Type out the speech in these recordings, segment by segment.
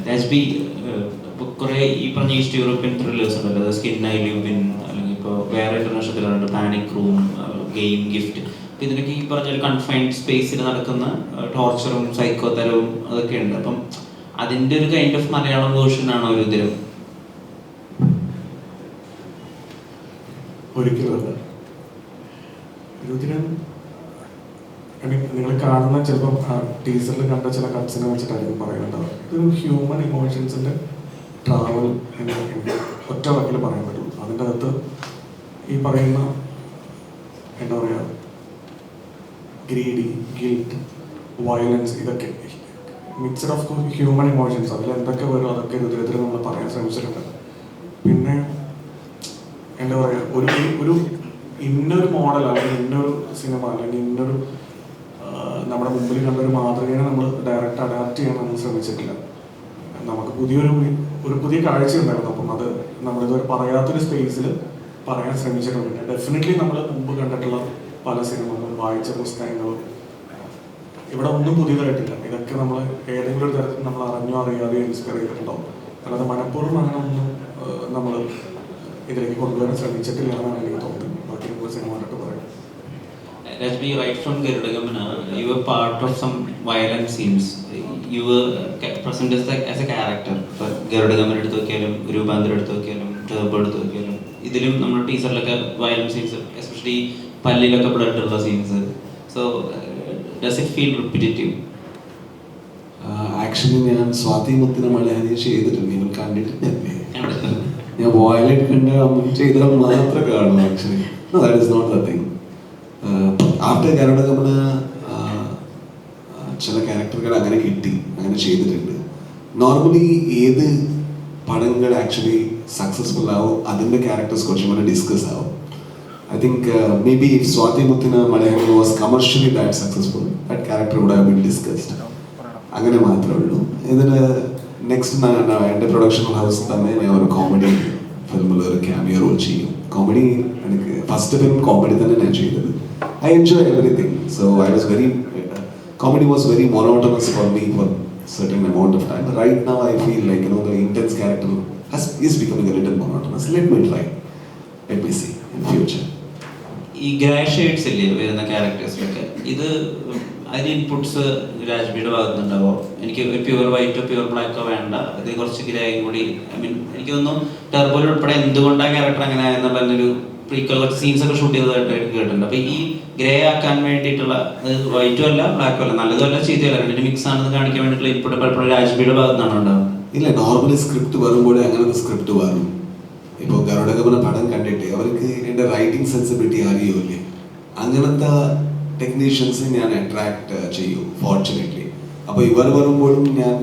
രാജ്ബി ഇപ്പോൾ കുറേ ഈ പറഞ്ഞ ഈസ്റ്റ് യൂറോപ്യൻ ത്രില്ലേഴ്സ് ഉണ്ടല്ലോ, അത് സ്കിൻ ഐ ലിവ് ഇൻ, അല്ലെങ്കിൽ ഇപ്പോൾ വേറെ international panic room, game gift, അപ്പോൾ ഇതിനൊക്കെ ഈ പറഞ്ഞ ഒരു കൺഫൈൻഡ് സ്പേസിൽ നടക്കുന്ന ടോർച്ചറും സൈക്കോ തരവും അതൊക്കെ ഉണ്ട്. അപ്പം അതിൻ്റെ ഒരു കൈൻഡ് ഓഫ് മലയാളം വേർഷൻ ആണോ രുദ്രം? ഒരിക്കലല്ല. രുദ്രം നിങ്ങൾ കാണുന്ന ചിലപ്പോൾ ടീസറിൽ കണ്ട ചില കട്ട്സിനെ വെച്ചിട്ടായിരിക്കും പറയുന്നുണ്ടാവുക. ഇതൊരു ഹ്യൂമൻ ഇമോഷൻസിൻ്റെ ട്രാവൽ എന്ന് എനിക്ക് ഒറ്റ വാക്കിൽ പറയാൻ പറ്റും. അതിൻ്റെ അകത്ത് ഈ പറയുന്ന എന്താ പറയുക, ഗ്രീഡി, ഗിൽറ്റ്, വയലൻസ്, ഇതൊക്കെ മിക്സഡ് ഓഫ് ഹ്യൂമൻ ഇമോഷൻസ്. അതിൽ എന്തൊക്കെ വരും അതൊക്കെ രുദ്രത്തിൽ നമ്മൾ പറയാൻ ശ്രമിച്ചിട്ടുണ്ട്. പിന്നെ എന്താ പറയുക, ഒരു ഇന്നൊരു മോഡൽ അല്ലെങ്കിൽ ഇന്നൊരു സിനിമ അല്ലെങ്കിൽ ഇന്നൊരു നമ്മുടെ മുമ്പിൽ കണ്ടൊരു മാതൃകയെ നമ്മൾ ഡയറക്റ്റ് അഡാപ്റ്റ് ചെയ്യാൻ നമ്മൾ ശ്രമിച്ചിട്ടില്ല. നമുക്ക് പുതിയ കാഴ്ച ഉണ്ടായിരുന്നു. അപ്പം അത് നമ്മളിതുവരെ പറയാത്തൊരു സ്പേസിൽ പറയാൻ ശ്രമിച്ചിട്ടുണ്ട്. ഡെഫിനറ്റ്ലി നമ്മൾ മുമ്പ് കണ്ടിട്ടുള്ള പല സിനിമകളും വായിച്ച പുസ്തകങ്ങളും ഇവിടെ ഒന്നും പുതിയതായിട്ടില്ല. ഇതൊക്കെ നമ്മൾ ഏതെങ്കിലും ഒരു തരത്തിൽ നമ്മൾ അറിഞ്ഞോ അറിയാതെയോ ഇൻസ്പയർ ചെയ്തിട്ടുണ്ടാവും. അല്ലാതെ മനഃപൂർവ്വം അങ്ങനെ ഒന്നും നമ്മൾ ഇതിലേക്ക് കൊണ്ടുവരാൻ ശ്രമിച്ചിട്ടില്ല എന്നാണ് എനിക്ക് തോന്നുന്നത്. ബാക്കി നമുക്ക് സിനിമ കണ്ടിട്ട് പറയാം. Rajbi, right from Garudagamana, you were part of some violent scenes. You were present as a character. For Garudagamana എടുത്ത് നോക്കിയാലും രൂപാന്തരം എടുത്ത് നോക്കിയാലും ടർബോ എടുത്ത് നോക്കിയാലും ഇതിലും നമ്മുടെ ടീച്ചറിലൊക്കെ വയലന്റ് സീൻസ്, എസ്പെഷ്യലി പല്ലിലൊക്കെ ബ്ലഡ് ഉള്ള scenes. So does it feel repetitive? Actually ഞാൻ സ്വാതി മുത്തിനെ മലയാളം ചെയ്തിട്ടുണ്ട്. നിങ്ങൾ കണ്ടിട്ടില്ലേ? ഞാൻ വയലന്റ് കണ്ട് ചെയ്താൽ മാത്രം കാണും. Actually that is not the thing. After Garudagamana ചില ക്യാരക്ടറുകൾ അങ്ങനെ കിട്ടി, അങ്ങനെ ചെയ്തിട്ടുണ്ട്. നോർമലി ഏത് പടങ്ങൾ ആക്ച്വലി സക്സസ്ഫുൾ ആവും അതിൻ്റെ ക്യാരക്ടേഴ്സ് കുറച്ചും കൂടെ ഡിസ്കസ് ആവും. I think maybe if Swathi മുത്തിന് Malayalam was commercially that successful, that character would have been discussed. അങ്ങനെ മാത്രമേ ഉള്ളൂ. ഇതിന് നെക്സ്റ്റ് എൻ്റെ പ്രൊഡക്ഷൻ ഹൗസ് തന്നെ ഞാൻ ഒരു കോമഡി ഫിലിമിൽ ഒരു ക്യാമിയോ റോൾ ചെയ്യും. കോമഡി എനിക്ക് ഫസ്റ്റ് ഫിലിം കോമഡി തന്നെ ഞാൻ ചെയ്തത്. I enjoy everything. So I was comedy was very monotonous for me for certain amount of time. Right now I feel like, the intense character is becoming a little monotonous. Let me try. Let me see in future. ഈ grey shades ഇല്ലേ വരുന്ന ക്യാരക്ടേഴ്സിലൊക്കെ, ഇത് അതിന് inputs രാജ്ബിയുടെ ഭാഗത്തുനിന്നുണ്ടാവോ? എനിക്ക് ഒരു pure വൈറ്റോ pure ബ്ലാക്കോ വേണ്ട, ഇത് കുറച്ച് ഗ്രേയും കൂടി. ഐ മീൻ എനിക്ക് തോന്നുന്നു ടർബോയിൽ ഉൾപ്പെടെ എന്തുകൊണ്ടാണ് ക്യാരക്ടർ അങ്ങനെ ആയെന്നുള്ളൊരു പ്രീക്വൽ കുറച്ച് സീൻസ് ഒക്കെ ഷൂട്ട് ചെയ്തതായിട്ട് കേട്ടിട്ടുണ്ട്. അപ്പൊ ഈ ഗ്രേ ആക്കാൻ വേണ്ടിയിട്ടുള്ള, വൈറ്റും അല്ല ബ്ലാക്കും അല്ല, നല്ലതും അല്ല ചീത്തയല്ല, രണ്ടിന്റെ മിക്സ് ആണെന്ന് കാണിക്കാൻ വേണ്ടിയിട്ടുള്ള ഇൻപുട്ട് പലപ്പോഴും രാജ്ബിയുടെ ഭാഗത്തുനിന്നാണ് ഉണ്ടാവുന്നത്. ഇല്ല, നോർമലി സ്ക്രിപ്റ്റ് വരുമ്പോഴേ അങ്ങനത്തെ സ്ക്രിപ്റ്റ് വരും. ഇപ്പോൾ ഗരുഡഗമന പടം കണ്ടിട്ട് അവർക്ക് എൻ്റെ റൈറ്റിംഗ് സെൻസിബിലിറ്റി അറിയില്ലേ, അങ്ങനത്തെ ടെക്നീഷ്യൻസ് ഞാൻ അട്രാക്ട് ചെയ്യും ഫോർച്ചുനേറ്റ്ലി. അപ്പോൾ ഇവർ വരുമ്പോഴും ഞാൻ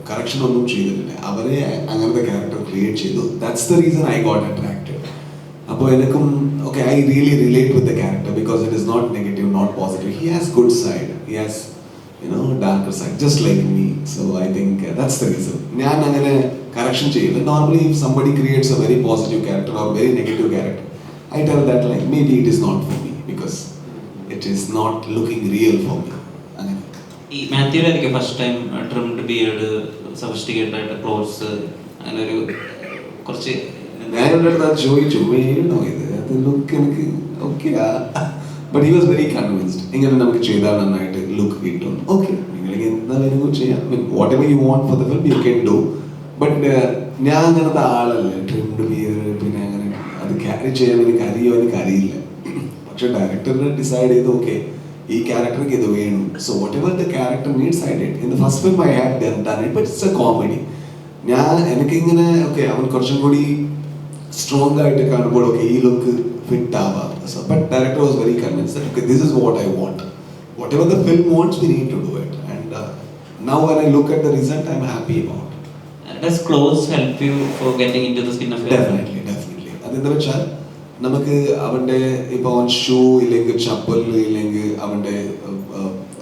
കറക്ഷൻ ഒന്നും ചെയ്തിട്ടില്ല, അവരെ അങ്ങനത്തെ ക്യാരക്ടർ ക്രിയേറ്റ് ചെയ്തു. That's the reason I got attracted. അപ്പോൾ എനിക്കും okay, I really relate with the character because it is not negative, not positive. He has good side, he has darker side, just like me. So I think that's the reason. ഞാൻ അങ്ങനെ correction ചെയ്യില്ല. Normally if somebody creates a very positive character or very negative character, I tell that like maybe it is not for me because it is not looking real for me. അങ്ങനെ ഈ മാത്യുവിലായിരിക്കും first time trimmed beard, sophisticated ആയിട്ട് clothes, അങ്ങനെ ഒരു കുറച്ച് ഞാൻ എൻ്റെ അടുത്ത് ചോദിച്ചു, വേണോ ഇത്, അത് ലുക്ക് എനിക്ക് okay. But he was very convinced. ഇങ്ങനെ നമുക്ക് ചെയ്താൽ നന്നായിട്ട് ലുക്ക് കിട്ടും. ഓക്കെ, നിങ്ങൾക്ക് എന്താ വേണമെങ്കിലും ചെയ്യാം. I mean, whatever you want for the film you can do. But ഞാൻ അങ്ങനത്തെ ആളല്ല. ട്രിംഡ് ബിയർ പിന്നെ അങ്ങനെ അത് ക്യാരി ചെയ്യാൻ എനിക്ക് അറിയില്ല. പക്ഷെ ഡയറക്ടർ ഡിസൈഡ് ചെയ്തു, ഓക്കെ ഈ ക്യാരക്ടർക്ക് ഇത് വേണം. So what ever the character needs I did. In the first film I had done it, but it's A comedy. എനിക്കിങ്ങനെ ഓക്കെ അവൻ കുറച്ചും കൂടി സ്ട്രോങ് ആയിട്ട് കാണുമ്പോൾ ഓക്കെ ഈ ലുക്ക് fit ആവാം. So but director was very convinced that okay, this is what I want. Whatever the film wants, we need to do it. And now when I look at the result, I'm happy about it. Does clothes help you for getting into the skin of your Definitely. അതെന്താ വെച്ചാൽ നമുക്ക് അവൻ്റെ ഇപ്പോൾ shoe ഇല്ലെങ്കിൽ ചപ്പൽ ഇല്ലെങ്കിൽ അവൻ്റെ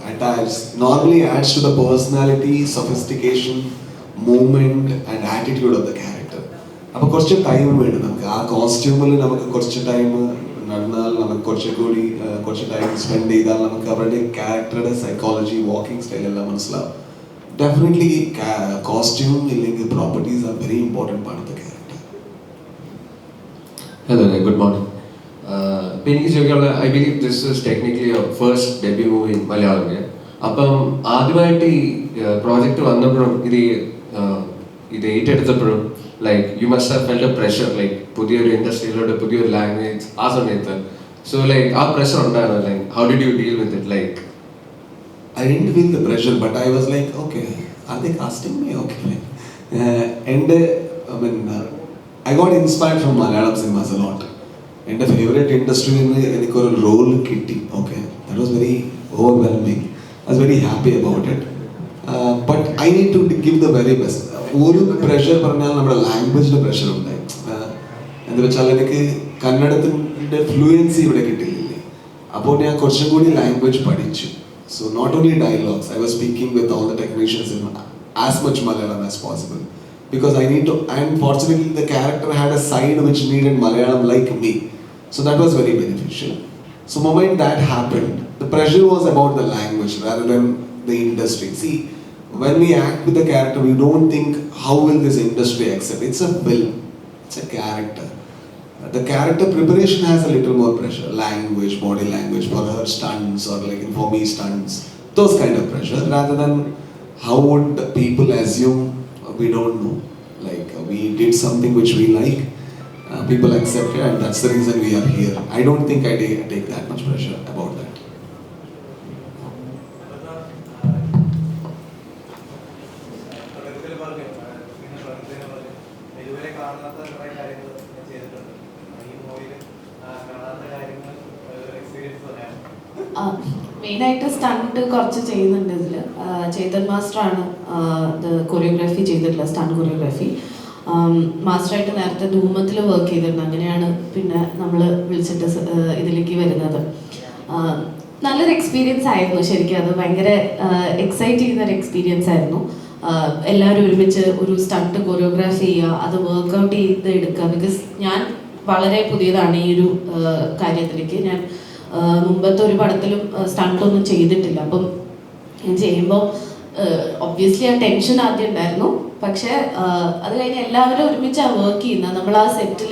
attach normally adds to the personality, sophistication, movement and attitude of the character. അപ്പോൾ കുറച്ച് ടൈം വേണം നമുക്ക് ആ കോസ്റ്റ്യൂമിൽ. നമുക്ക് കുറച്ച് ടൈം നടന്നാൽ, നമുക്ക് കുറച്ച് ടൈം സ്പെൻഡ് ചെയ്താൽ നമുക്ക് അവരുടെ ക്യാരക്ടറുടെ സൈക്കോളജി, വാക്കിംഗ് സ്റ്റൈൽ എല്ലാം മനസ്സിലാവും. ഡെഫിനറ്റ്ലി കോസ്റ്റ്യൂം costume അല്ലെങ്കിൽ properties are very important part of the character. Hello there, good morning. I believe this is technically your first debut movie in Malayalam. അപ്പം ആദ്യമായിട്ട് ഈ project വന്നപ്പോഴും ഇത് ഏറ്റെടുത്തപ്പോഴും like you must have felt a pressure like പുതിയൊരു ഇൻഡസ്ട്രിയിലോട്ട് പുതിയൊരു language ആ സമയത്ത് സോ ലൈക്ക് ആ പ്രഷർ ഉണ്ടായിരുന്നു like how did you deal with it like I didn't feel the pressure, but I was like, okay, are they casting me? Okay, fine. I got inspired from Malayalam cinemas a lot. And the favorite industry in the role kitti. Okay, that was very overwhelming. I was very happy about it. But I need to give the very best. ഒരു pressure പറഞ്ഞാൽ നമ്മുടെ ലാംഗ്വേജിൻ്റെ pressure ഉണ്ടായി. എന്താ വെച്ചാൽ എനിക്ക് കന്നഡത്തിൻ്റെ fluency ഇവിടെ കിട്ടിയില്ലേ, അപ്പോൾ ഞാൻ കുറച്ചും കൂടി ലാംഗ്വേജ് പഠിച്ചു. So not only dialogues, I was speaking with all the technicians in as much Malayalam as possible because I need to. And fortunately, the character had a side which needed Malayalam like me, so that was very beneficial. So moment that happened, the pressure was about the language rather than the industry. See, when we act with the character, we don't think how will this industry accept. It's a film, it's a character. The character preparation has a little more pressure, language, body language for her stunts or like for me stunts, those kind of pressure rather than how would people assume, we don't know. Like we did something which we like, people accept it and that's the reason we are here. I don't think I take that much pressure about that. മെയിനായിട്ട് stunt കുറച്ച് ചെയ്യുന്നുണ്ട് ഇതിൽ. ചേതൻ മാസ്റ്ററാണ് ഇത് choreography ചെയ്തിട്ടുള്ള stunt choreography. മാസ്റ്ററായിട്ട് നേരത്തെ ധൂമത്തിൽ work ചെയ്തിരുന്നു. അങ്ങനെയാണ് പിന്നെ നമ്മൾ വിളിച്ചിട്ട് ഇതിലേക്ക് വരുന്നത്. നല്ലൊരു എക്സ്പീരിയൻസ് ആയിരുന്നു ശരിക്കും. അത് ഭയങ്കര എക്സൈറ്റ് ചെയ്യുന്നൊരു എക്സ്പീരിയൻസ് ആയിരുന്നു. എല്ലാവരും ഒരുമിച്ച് ഒരു സ്റ്റണ്ട് കൊറിയോഗ്രാഫി ചെയ്യുക, അത് വർക്കൗട്ട് ചെയ്ത് എടുക്കുക. ബിക്കോസ് ഞാൻ വളരെ പുതിയതാണ് ഈ ഒരു കാര്യത്തിലേക്ക്. ഞാൻ മുമ്പത്തെ ഒരു പടത്തിലും സ്റ്റണ്ടൊന്നും ചെയ്തിട്ടില്ല. അപ്പം ഞാൻ ചെയ്യുമ്പോൾ ഒബ്വിയസ്ലി ആ ടെൻഷൻ ആദ്യം ഉണ്ടായിരുന്നു. പക്ഷേ അത് കഴിഞ്ഞ് എല്ലാവരും ഒരുമിച്ചാണ് വർക്ക് ചെയ്യുന്നത്. നമ്മൾ ആ സെറ്റിൽ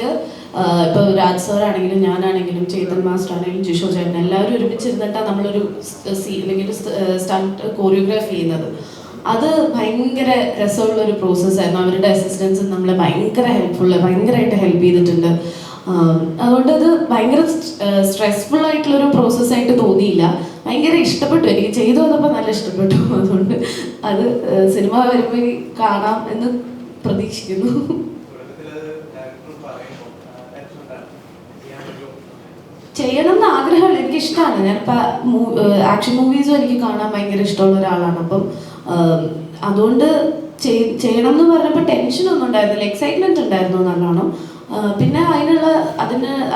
ഇപ്പോൾ രാജ് സാർ ആണെങ്കിലും ഞാനാണെങ്കിലും ചേതൻ മാസ്റ്റർ ആണെങ്കിലും ജിഷോ ചേട്ടൻ എല്ലാവരും ഒരുമിച്ചിരുന്നിട്ടാണ് നമ്മളൊരു അല്ലെങ്കിൽ സ്റ്റണ്ട് കൊറിയോഗ്രാഫി ചെയ്യുന്നത്. അത് ഭയങ്കര രസമുള്ളൊരു പ്രോസസ്സായിരുന്നു. അവരുടെ അസിസ്റ്റൻസ് നമ്മളെ ഭയങ്കരമായിട്ട് ഹെൽപ്പ് ചെയ്തിട്ടുണ്ട്. അതുകൊണ്ട് അത് ഭയങ്കര സ്ട്രെസ്ഫുൾ ആയിട്ടുള്ളൊരു പ്രോസസ്സായിട്ട് തോന്നിയില്ല. ഭയങ്കര ഇഷ്ടപ്പെട്ടു. എനിക്ക് ചെയ്തു വന്നപ്പോൾ നല്ല ഇഷ്ടപ്പെട്ടു. അതുകൊണ്ട് അത് സിനിമ വരുമ്പോൾ കാണാം എന്ന് പ്രതീക്ഷിക്കുന്നു. ചെയ്യണം എന്ന് ആഗ്രഹമുള്ള, എനിക്കിഷ്ടമാണ്. ഞാനിപ്പോൾ ആക്ഷൻ മൂവീസും എനിക്ക് കാണാൻ ഭയങ്കര ഇഷ്ടമുള്ള ഒരാളാണ്. അപ്പം അതുകൊണ്ട് ചെയ്യണം എന്ന് പറഞ്ഞപ്പോൾ ടെൻഷനൊന്നും ഉണ്ടായിരുന്നില്ല, എക്സൈറ്റ്മെൻറ്റ് ഉണ്ടായിരുന്നു നല്ലോണം. പിന്നെ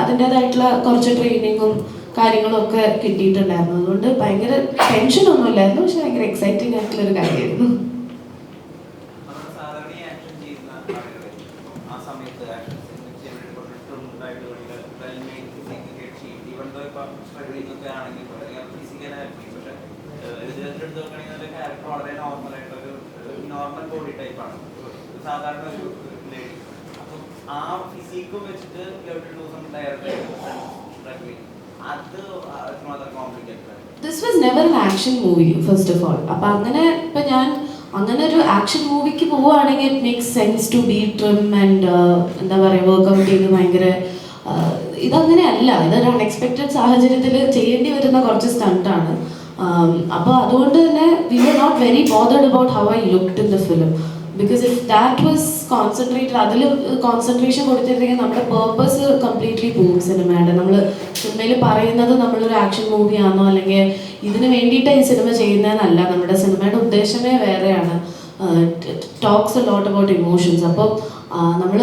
അതിൻ്റേതായിട്ടുള്ള കുറച്ച് ട്രെയിനിങ്ങും കാര്യങ്ങളും ഒക്കെ കിട്ടിയിട്ടുണ്ടായിരുന്നു. അതുകൊണ്ട് ഭയങ്കര ടെൻഷനൊന്നും ഇല്ലായിരുന്നു, പക്ഷെ ഭയങ്കര എക്സൈറ്റിംഗ് ആയിട്ടുള്ളൊരു കാര്യമായിരുന്നു. നോർമൽ ബോഡി ടൈപ്പാണ് സാധാരണ ഒരു ലേഡി. അപ്പം ആ ഫിസിക്കും വെച്ചിട്ട് this was never an action movie first of all. അപ്പം അങ്ങനെ ഇപ്പം ഞാൻ അങ്ങനെ ഒരു ആക്ഷൻ മൂവിക്ക് പോവുകയാണെങ്കിൽ it makes sense to be trim and എന്താ പറയുക വർക്ക്ഔട്ട് ചെയ്ത് ഭയങ്കര ഇതങ്ങനെയല്ല. ഇതൊരു അൺഎക്സ്പെക്റ്റഡ് സാഹചര്യത്തിൽ ചെയ്യേണ്ടി വരുന്ന കുറച്ച് സ്റ്റണ്ടാണ്. അപ്പോൾ അതുകൊണ്ട് തന്നെ we were not very bothered about how I looked in the film. Because if that was concentrated, അതിൽ കോൺസെൻട്രേഷൻ കൊടുത്തിരുന്നെങ്കിൽ നമ്മുടെ പേർപ്പസ് കംപ്ലീറ്റ്ലി പോകും സിനിമയുടെ. നമ്മൾ സിനിമയിൽ പറയുന്നത് നമ്മളൊരു ആക്ഷൻ മൂവിയാണോ അല്ലെങ്കിൽ ഇതിന് വേണ്ടിയിട്ടാണ് ഈ സിനിമ ചെയ്യുന്നതെന്നല്ല. നമ്മുടെ സിനിമയുടെ ഉദ്ദേശമേ വേറെയാണ്. Talks a lot about emotions. അപ്പോൾ നമ്മൾ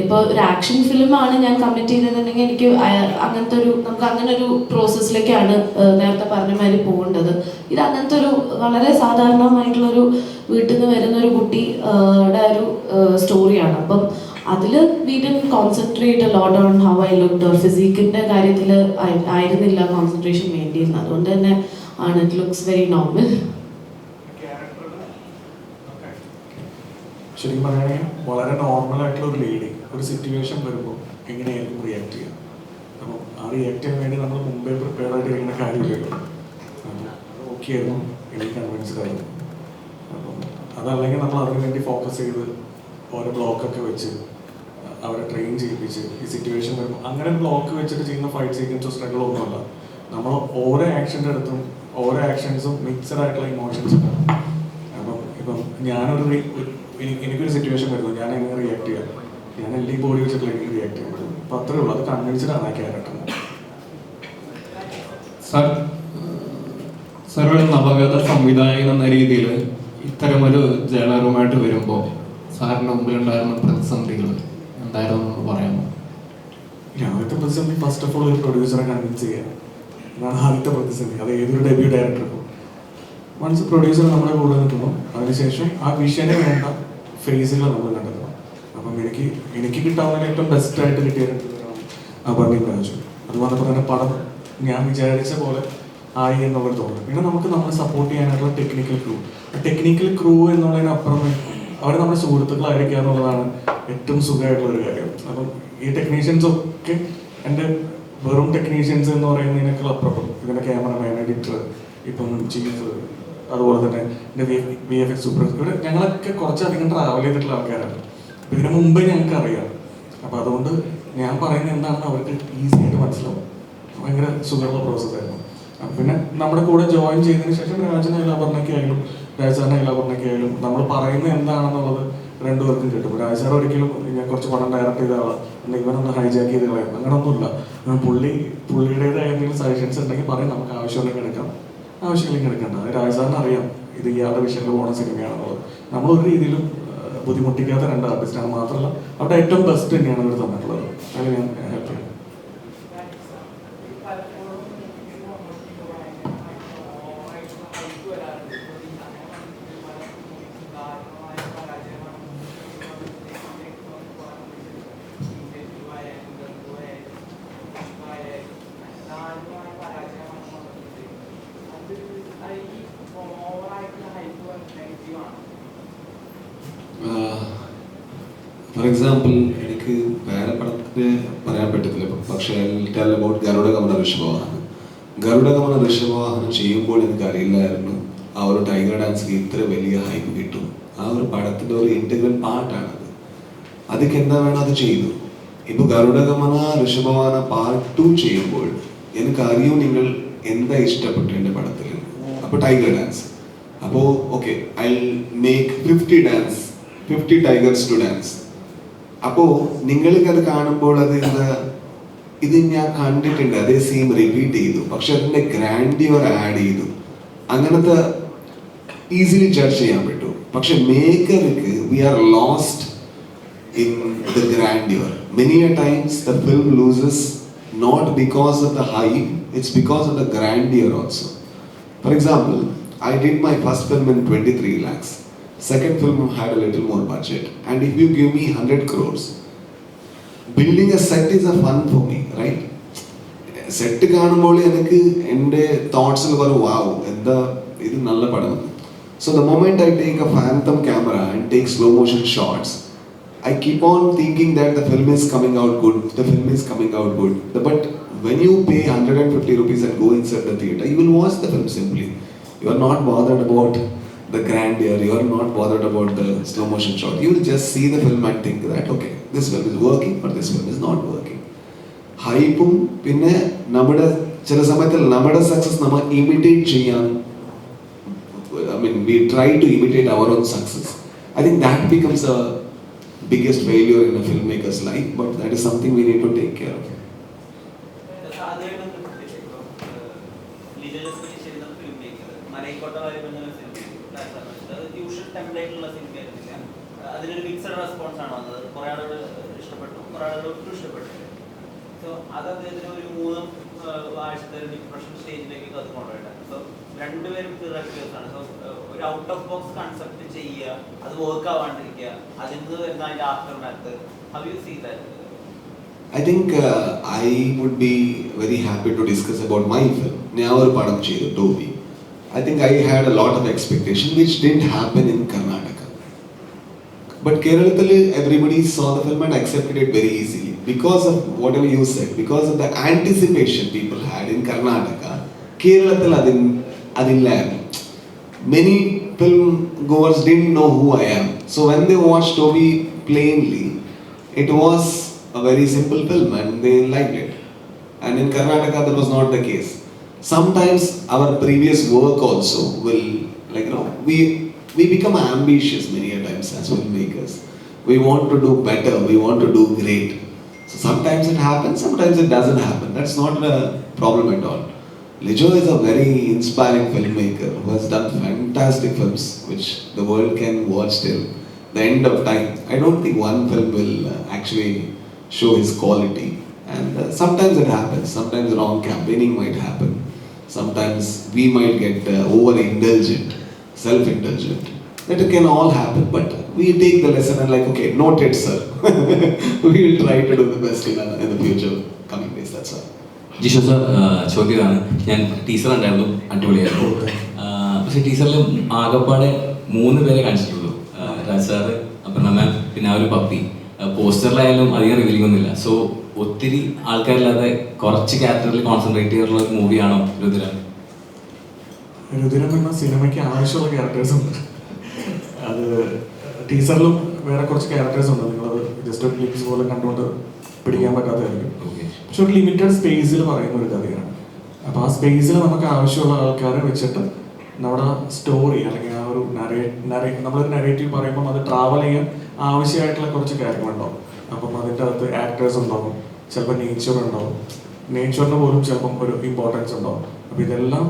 ഇപ്പോൾ ഒരു ആക്ഷൻ ഫിലിമാണ് ഞാൻ കമ്മിറ്റ് ചെയ്തതെന്നുണ്ടെങ്കിൽ എനിക്ക് നമുക്ക് അങ്ങനെ ഒരു പ്രോസസ്സിലേക്കാണ് നേരത്തെ പറഞ്ഞ മാതിരി പോകേണ്ടത്. ഇത് അങ്ങനത്തെ ഒരു വളരെ സാധാരണമായിട്ടുള്ളൊരു വീട്ടിൽ നിന്ന് വരുന്നൊരു കുട്ടിയുടെ ഒരു സ്റ്റോറിയാണ്. അപ്പം അതിൽ we didn't concentrate a lot on how I looked or ഫിസിക്കിൻ്റെ കാര്യത്തിൽ ആയിരുന്നില്ല കോൺസെൻട്രേഷൻ വേണ്ടിയിരുന്നത്. അതുകൊണ്ട് തന്നെ ആണ് ഇറ്റ് ലുക്സ് വെരി നോർമൽ. ശരിക്കും പറയുകയാണെങ്കിൽ വളരെ നോർമലായിട്ടുള്ള ഒരു ലേഡി ഒരു സിറ്റുവേഷൻ വരുമ്പോൾ എങ്ങനെയായിരിക്കും റിയാക്ട് ചെയ്യുക. അപ്പോൾ ആ റിയാക്ട് ചെയ്യാൻ വേണ്ടി നമ്മൾ മുമ്പേ പ്രിപ്പയർ ആയിട്ട് ഇരിക്കുന്ന കാര്യമില്ലല്ലോ. അപ്പോൾ ഓക്കെ ആയിരുന്നു, എനിക്ക് കൺവിൻസ്ഡ് ആയിരുന്നു. അപ്പം അതല്ലെങ്കിൽ നമ്മൾ അതിന് വേണ്ടി ഫോക്കസ് ചെയ്ത് ഓരോ ബ്ലോക്കൊക്കെ വെച്ച് അവരെ ട്രെയിൻ ചെയ്യിപ്പിച്ച് ഈ സിറ്റുവേഷൻ വരുമ്പോൾ അങ്ങനെ ബ്ലോക്ക് വെച്ചിട്ട് ചെയ്യുന്ന ഫൈറ്റ് സീക്വൻസോ സ്ട്രഗിളോ ഒന്നുമല്ല. നമ്മൾ ഓരോ ആക്ഷൻ്റെ അടുത്തും ഓരോ ആക്ഷൻസും മിക്സഡ് ആയിട്ടുള്ള ഇമോഷൻസ് ഉണ്ടാവും. അപ്പം ഇപ്പം എനിക്കൊരു സിറ്റുവേഷൻ വരുന്നു, ഞാൻ എങ്ങനെ റിയാക്ട് ചെയ്യാം, ഞാൻ എല്ലാ ബോഡി വെച്ചിട്ടുള്ള എനിക്ക് റിയാക്ട് ചെയ്യാൻ പറ്റും. അപ്പം അത്രേ ഉള്ളൂ, അത് കൺവിൻസ്ഡ് ആണ് ആ ക്യാരക്ടർ. സാർ ഒരു നവഗത സംവിധായകൻ എന്ന രീതിയിൽ ഇത്തരമൊരു ജേണറുമായിട്ട് വരുമ്പോൾ സാറിന് മുമ്പിലുണ്ടായിരുന്ന പ്രതിസന്ധികൾ എന്തായിരുന്നു എന്ന് പറയാമോ? ആദ്യത്തെ പ്രതിസന്ധി ഫസ്റ്റ് ഓഫ് ഓൾ ഒരു പ്രൊഡ്യൂസറെ കൺവിൻസ് ചെയ്യുക എന്നാണ് ആദ്യത്തെ പ്രതിസന്ധി. അത് ഏതൊരു ഡെബ്യൂ ഡയറക്ടർക്കും. വൺസ് പ്രൊഡ്യൂസർ നമ്മുടെ കൂടെ നിൽക്കുന്നു, അതിനുശേഷം ആ വിഷനെ വേണ്ട ഫേസുകൾ നമ്മൾ കണ്ടെത്തണം. അപ്പം എനിക്ക് കിട്ടാവുന്ന ഏറ്റവും ബെസ്റ്റായിട്ട് കിട്ടിയ അപർണിക് രാജു. അത് വന്നപ്പോൾ തന്നെ പടം ഞാൻ വിചാരിച്ച പോലെ ആയി എന്നുള്ളത് തോന്നുന്നു. പിന്നെ നമുക്ക് നമ്മളെ സപ്പോർട്ട് ചെയ്യാനായിട്ടുള്ള ടെക്നിക്കൽ ക്രൂ എന്നുള്ളതിനപ്പുറം അവർ നമ്മുടെ സുഹൃത്തുക്കളായിരിക്കുക എന്നുള്ളതാണ് ഏറ്റവും സുഖമായിട്ടുള്ള ഒരു കാര്യം. അപ്പം ഈ ടെക്നീഷ്യൻസൊക്കെ എൻ്റെ വെറും ടെക്നീഷ്യൻസ് എന്ന് പറയുന്നതിനേക്കാൾ അപ്പുറം ഇതിൻ്റെ ക്യാമറമാൻ, എഡിറ്റർ, ഇപ്പം ചീഫ്, അതുപോലെ തന്നെ എൻ്റെ VFX സൂപ്പർ, ഇവിടെ ഞങ്ങളൊക്കെ കുറച്ചധികം ട്രാവൽ ചെയ്തിട്ടുള്ള ആൾക്കാരാണ്. അപ്പം ഇതിന് മുമ്പേ ഞങ്ങൾക്ക് അറിയാം. അപ്പം അതുകൊണ്ട് ഞാൻ പറയുന്നത് എന്താണെന്ന് അവർക്ക് ഈസി ആയിട്ട് മനസ്സിലാവും. ഭയങ്കര സുഖമുള്ള പ്രോസസ്സായിരുന്നു. പിന്നെ നമ്മുടെ കൂടെ ജോയിൻ ചെയ്തതിന് ശേഷം രാജനായാലും അപർണയ്ക്കായാലും രാജസാറിനായാലും അപർണയ്ക്കായാലും നമ്മൾ പറയുന്നത് എന്താണെന്നുള്ളത് രണ്ടുപേർക്കും കിട്ടും. രാജസാർ ഒരിക്കലും ഞാൻ കുറച്ച് പടം ഡയറക്റ്റ് ചെയ്ത ആളാണ്, ഇവനൊന്ന് ഹൈജാക്ക് ചെയ്ത് കളയാം, അങ്ങനെയൊന്നുമില്ല. പുള്ളിയുടേതായ എന്തെങ്കിലും സജഷൻസ് ഉണ്ടെങ്കിൽ പറയും, നമുക്ക് ആവശ്യമുണ്ടെങ്കിൽ എടുക്കാം, ആവശ്യമില്ലെങ്കിൽ എടുക്കണ്ട. അത് രാജസാറിന് അറിയാം ഇത് ഇയാളുടെ വിഷയത്തിൽ പോകുന്ന സിനിമയാണെന്നുള്ളത്. നമ്മളൊരു രീതിയിലും ബുദ്ധിമുട്ടിക്കാത്ത രണ്ട് ആർട്ടിസ്റ്റാണ്. മാത്രമല്ല അവിടെ ഏറ്റവും ബെസ്റ്റ് തന്നെയാണ് ഇവർ തന്നിട്ടുള്ളത്. അതിൽ ഞാൻ ഹാപ്പിയാണ്. ഫോർ എക്സാമ്പിൾ, എനിക്ക് വേറെ പടത്തിന് പറയാൻ പറ്റത്തില്ല, പക്ഷേ ടെൽ അബൌട്ട് ഗരുഡഗമന ഋഷഭവാഹനം. ഗരുഡഗമന ഋഷഭവാഹനം ചെയ്യുമ്പോൾ എനിക്ക് അറിയില്ലായിരുന്നു ആ ഒരു ടൈഗർ ഡാൻസിന് ഇത്ര വലിയ ഹൈപ്പ് കിട്ടും. ആ ഒരു പടത്തിൻ്റെ ഒരു ഇൻറ്റഗ്രൽ പാർട്ടാണത്. അതൊക്കെ എന്താ വേണം അത് ചെയ്തു. ഇപ്പോൾ ഗരുഡഗമന ഋഷഭവാഹന പാർട്ട് 2 ചെയ്യുമ്പോൾ എനിക്കറിയൂ നിങ്ങൾ എന്താ ഇഷ്ടപ്പെട്ടു എൻ്റെ പടത്തിൽ. അപ്പോൾ ടൈഗർ ഡാൻസ്, അപ്പോൾ okay I make 50 tigers to dance. അപ്പോൾ നിങ്ങൾക്ക് അത് കാണുമ്പോൾ ഇത് ഞാൻ കണ്ടിട്ടുണ്ട്, അതേ സീൻ റിപ്പീറ്റ് ചെയ്തു, പക്ഷെ അതിൻ്റെ ഗ്രാൻഡിയർ ആഡ് ചെയ്തു. അങ്ങനത്തെ ഈസിലി ജഡ്ജ് ചെയ്യാൻ പറ്റും. പക്ഷെ മേക്കർക്ക് we are lost in the grandeur. Many a times the film loses not because of the hype, it's because of the grandeur also. For example, I did my first film in 23 lakhs. Second film had a little more budget. And if you give me 100 crores, building a set is a fun for me, right? Set കാണുമ്പോൾ എനിക്ക് എൻ്റെ തോട്ട്സിൽ വരും, വാവ് എന്താ ഇത് നല്ല പടം. So the moment I take a phantom camera and take slow motion shots, I keep on thinking that the film is coming out good, But when you pay 150 rupees and go inside the theater, you will watch the film simply. You are not bothered about the grandeur, you are not bothered about the slow motion shot. You will just see the film and think that okay, this film is working or this film is not working. ഹൈപ്പും പിന്നെ നമ്മുടെ ചില സമയത്ത് നമ്മുടെ success നമ്മൾ imitate ചെയ്യാൻ, we try to imitate our own success. I think that becomes a biggest failure in a filmmaker's life, but that is something we need to take care of. അതിനൊരു mixed response ആണ് വന്നത്. കുറെ ആളുകൾ ഇഷ്ടപ്പെട്ടു, കുറെ ആളുകൾ ഒട്ടും ഇഷ്ടപ്പെട്ടില്ല. സോ അത് അദ്ദേഹത്തിന് ഒരു 3 ആഴ്ചത്തെ ഒരു ഡിപ്രഷൻ സ്റ്റേജിലേക്ക് അത് കൊണ്ടുപോയിട്ടാണ്. സോ രണ്ടുപേരും ഡയറക്ടേഴ്സ് ആണ്. സോ ഒരു ഔട്ട് ഓഫ് ബോക്സ് കൺസെപ്റ്റ് ചെയ്യുക, അത് വർക്ക് ആവാണ്ടിരിക്കുക, അതിൽ നിന്ന് വരുന്ന അതിന്റെ aftermath. How you see that? I think I would be very happy to discuss about my film. ഞാൻ ഒരു പടം ചെയ്തു, Toby. I think I had a lot of expectation which didn't happen in Karnataka. But Keralathil, everybody saw the film and accepted it very easily because of whatever you said, because of the anticipation people had in Karnataka. Keralathil adillaayirunnu. Many film goers didn't know who I am. So when they watched Toby plainly, it was a very simple film and they liked it. And in Karnataka that was not the case. Sometimes our previous work also will, like, you know, we become ambitious many a times as filmmakers. We want to do better, we want to do great. So sometimes it happens, sometimes it doesn't happen. That's not a problem at all. Lijo is a very inspiring filmmaker who has done fantastic films which the world can watch till the end of time. I don't think one film will actually show his quality. And sometimes it happens, sometimes wrong campaigning might happen. Sometimes we might get over-indulgent, self-indulgent. That can all happen, but we take the lesson and like, okay, noted sir. We will try to do the best in the future coming days, that's all. Jisho sir, ചോദ്യമാണ്. ഞാൻ teacher ഉണ്ടായിരുന്നു, അടിപൊളിയായിരുന്നു. പക്ഷേ ടീച്ചറിൽ ആകപ്പാടെ 3 പേരെ കാണിച്ചിട്ടുള്ളൂ. Raj sir, Aparna മാം, പിന്നെ ആ ഒരു പപ്പി. പോസ്റ്ററിലായാലും അധികം റിവീലിംഗ് ഒന്നുമില്ല. സോ ഒത്തിരി ആൾക്കാരില്ലാതെ കുറച്ച് ക്യാരക്ടറിൽ കോൺസെൻട്രേറ്റ് ചെയ്യാറുള്ള ഒരു മൂവിയാണോ രുദ്രൻ? രുദ്രൻ എന്ന സിനിമയ്ക്ക് ആവശ്യമുള്ള ക്യാരക്ടേഴ്സ് ഉണ്ട്. അത് ടീച്ചറിലും വേറെ കുറച്ച് ക്യാരക്ടേഴ്സ് ഉണ്ട്. നിങ്ങളത് ജസ്റ്റ് ഒരു ക്ലിപ്സ് പോലെ കണ്ടുകൊണ്ട് പിടിക്കാൻ പറ്റാത്തതായിരിക്കും. പക്ഷെ ഒരു ലിമിറ്റഡ് സ്പേസിൽ പറയുന്ന ഒരു കഥയാണ്. അപ്പോൾ ആ സ്പേസിൽ നമുക്ക് ആവശ്യമുള്ള ആൾക്കാരെ വെച്ചിട്ട് നമ്മുടെ സ്റ്റോറി അല്ലെങ്കിൽ ആ ഒരു നമ്മളൊരു നരേറ്റീവ് പറയുമ്പോൾ അത് ട്രാവൽ ചെയ്യാൻ ആവശ്യമായിട്ടുള്ള കുറച്ച് കാര്യങ്ങളുണ്ടാവും. അപ്പം അതിൻ്റെ അകത്ത് ആക്ടേഴ്സ് ഉണ്ടാവും, ചിലപ്പോൾ നേച്ചർ ഉണ്ടാവും, നേച്ചറിന് പോലും ചിലപ്പം ഒരു ഇമ്പോർട്ടൻസ് ഉണ്ടാവും. അപ്പോൾ ഇതെല്ലാം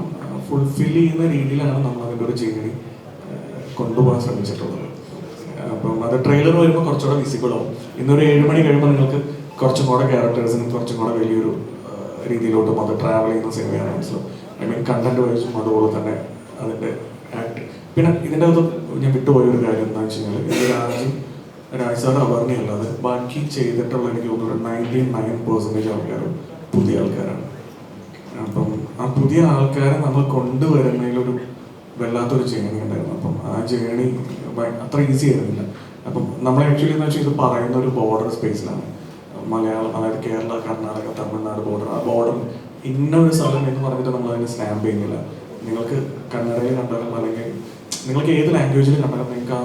ഫുൾഫിൽ ചെയ്യുന്ന രീതിയിലാണ് നമ്മൾ അതിൻ്റെ ഒരു ജേണി കൊണ്ടുപോകാൻ ശ്രമിച്ചിട്ടുള്ളത്. അപ്പം അത് ട്രെയിലർ വരുമ്പോൾ കുറച്ചുകൂടെ വിസിബിൾ ആവും. ഇന്നൊരു 7 മണി കഴിയുമ്പോൾ നിങ്ങൾക്ക് കുറച്ചും കൂടെ ക്യാരക്ടേഴ്സിനും കുറച്ചും കൂടെ വലിയൊരു രീതിയിലോട്ടും അത് ട്രാവൽ ചെയ്യുന്ന സിനിമയാണ് മനസ്സിലാവും. ഐ മീൻ കണ്ടന്റ് വൈസും അതുപോലെ തന്നെ അതിൻ്റെ ആക്ട്. പിന്നെ ഇതിൻ്റെ അകത്ത് ഞാൻ വിട്ടുപോയൊരു കാര്യം എന്താണെന്ന് വെച്ച് കഴിഞ്ഞാൽ, ഇത് രാജ് സാർ അപർണയല്ലാതെ ബാക്കി ചെയ്തിട്ടുള്ള എനിക്ക് തോന്നുന്നു 99% ആൾക്കാർ പുതിയ ആൾക്കാരാണ്. അപ്പം ആ പുതിയ ആൾക്കാരെ നമ്മൾ കൊണ്ടുവരുന്നതിലൊരു വല്ലാത്തൊരു ജേണി ഉണ്ടായിരുന്നു. അപ്പം ആ ജേണി അത്ര ഈസി ആയിരുന്നില്ല. അപ്പം നമ്മൾ ആക്ച്വലി എന്ന് വെച്ചാൽ ഇത് പറയുന്ന ഒരു ബോർഡർ സ്പേസിലാണ്. മലയാളം, അതായത് കേരള, കർണാടക, തമിഴ്നാട് ബോർഡർ. ആ ബോർഡർ ഇന്ന ഒരു സ്ഥലം എന്ന് പറഞ്ഞിട്ട് നമ്മൾ അതിനെ സ്റ്റാമ്പ് ചെയ്യുന്നില്ല. നിങ്ങൾക്ക് കന്നഡയിൽ കണ്ടാലും അല്ലെങ്കിൽ നിങ്ങൾക്ക് ഏത് ലാംഗ്വേജിൽ കണ്ടാലും നിങ്ങൾക്ക് ആ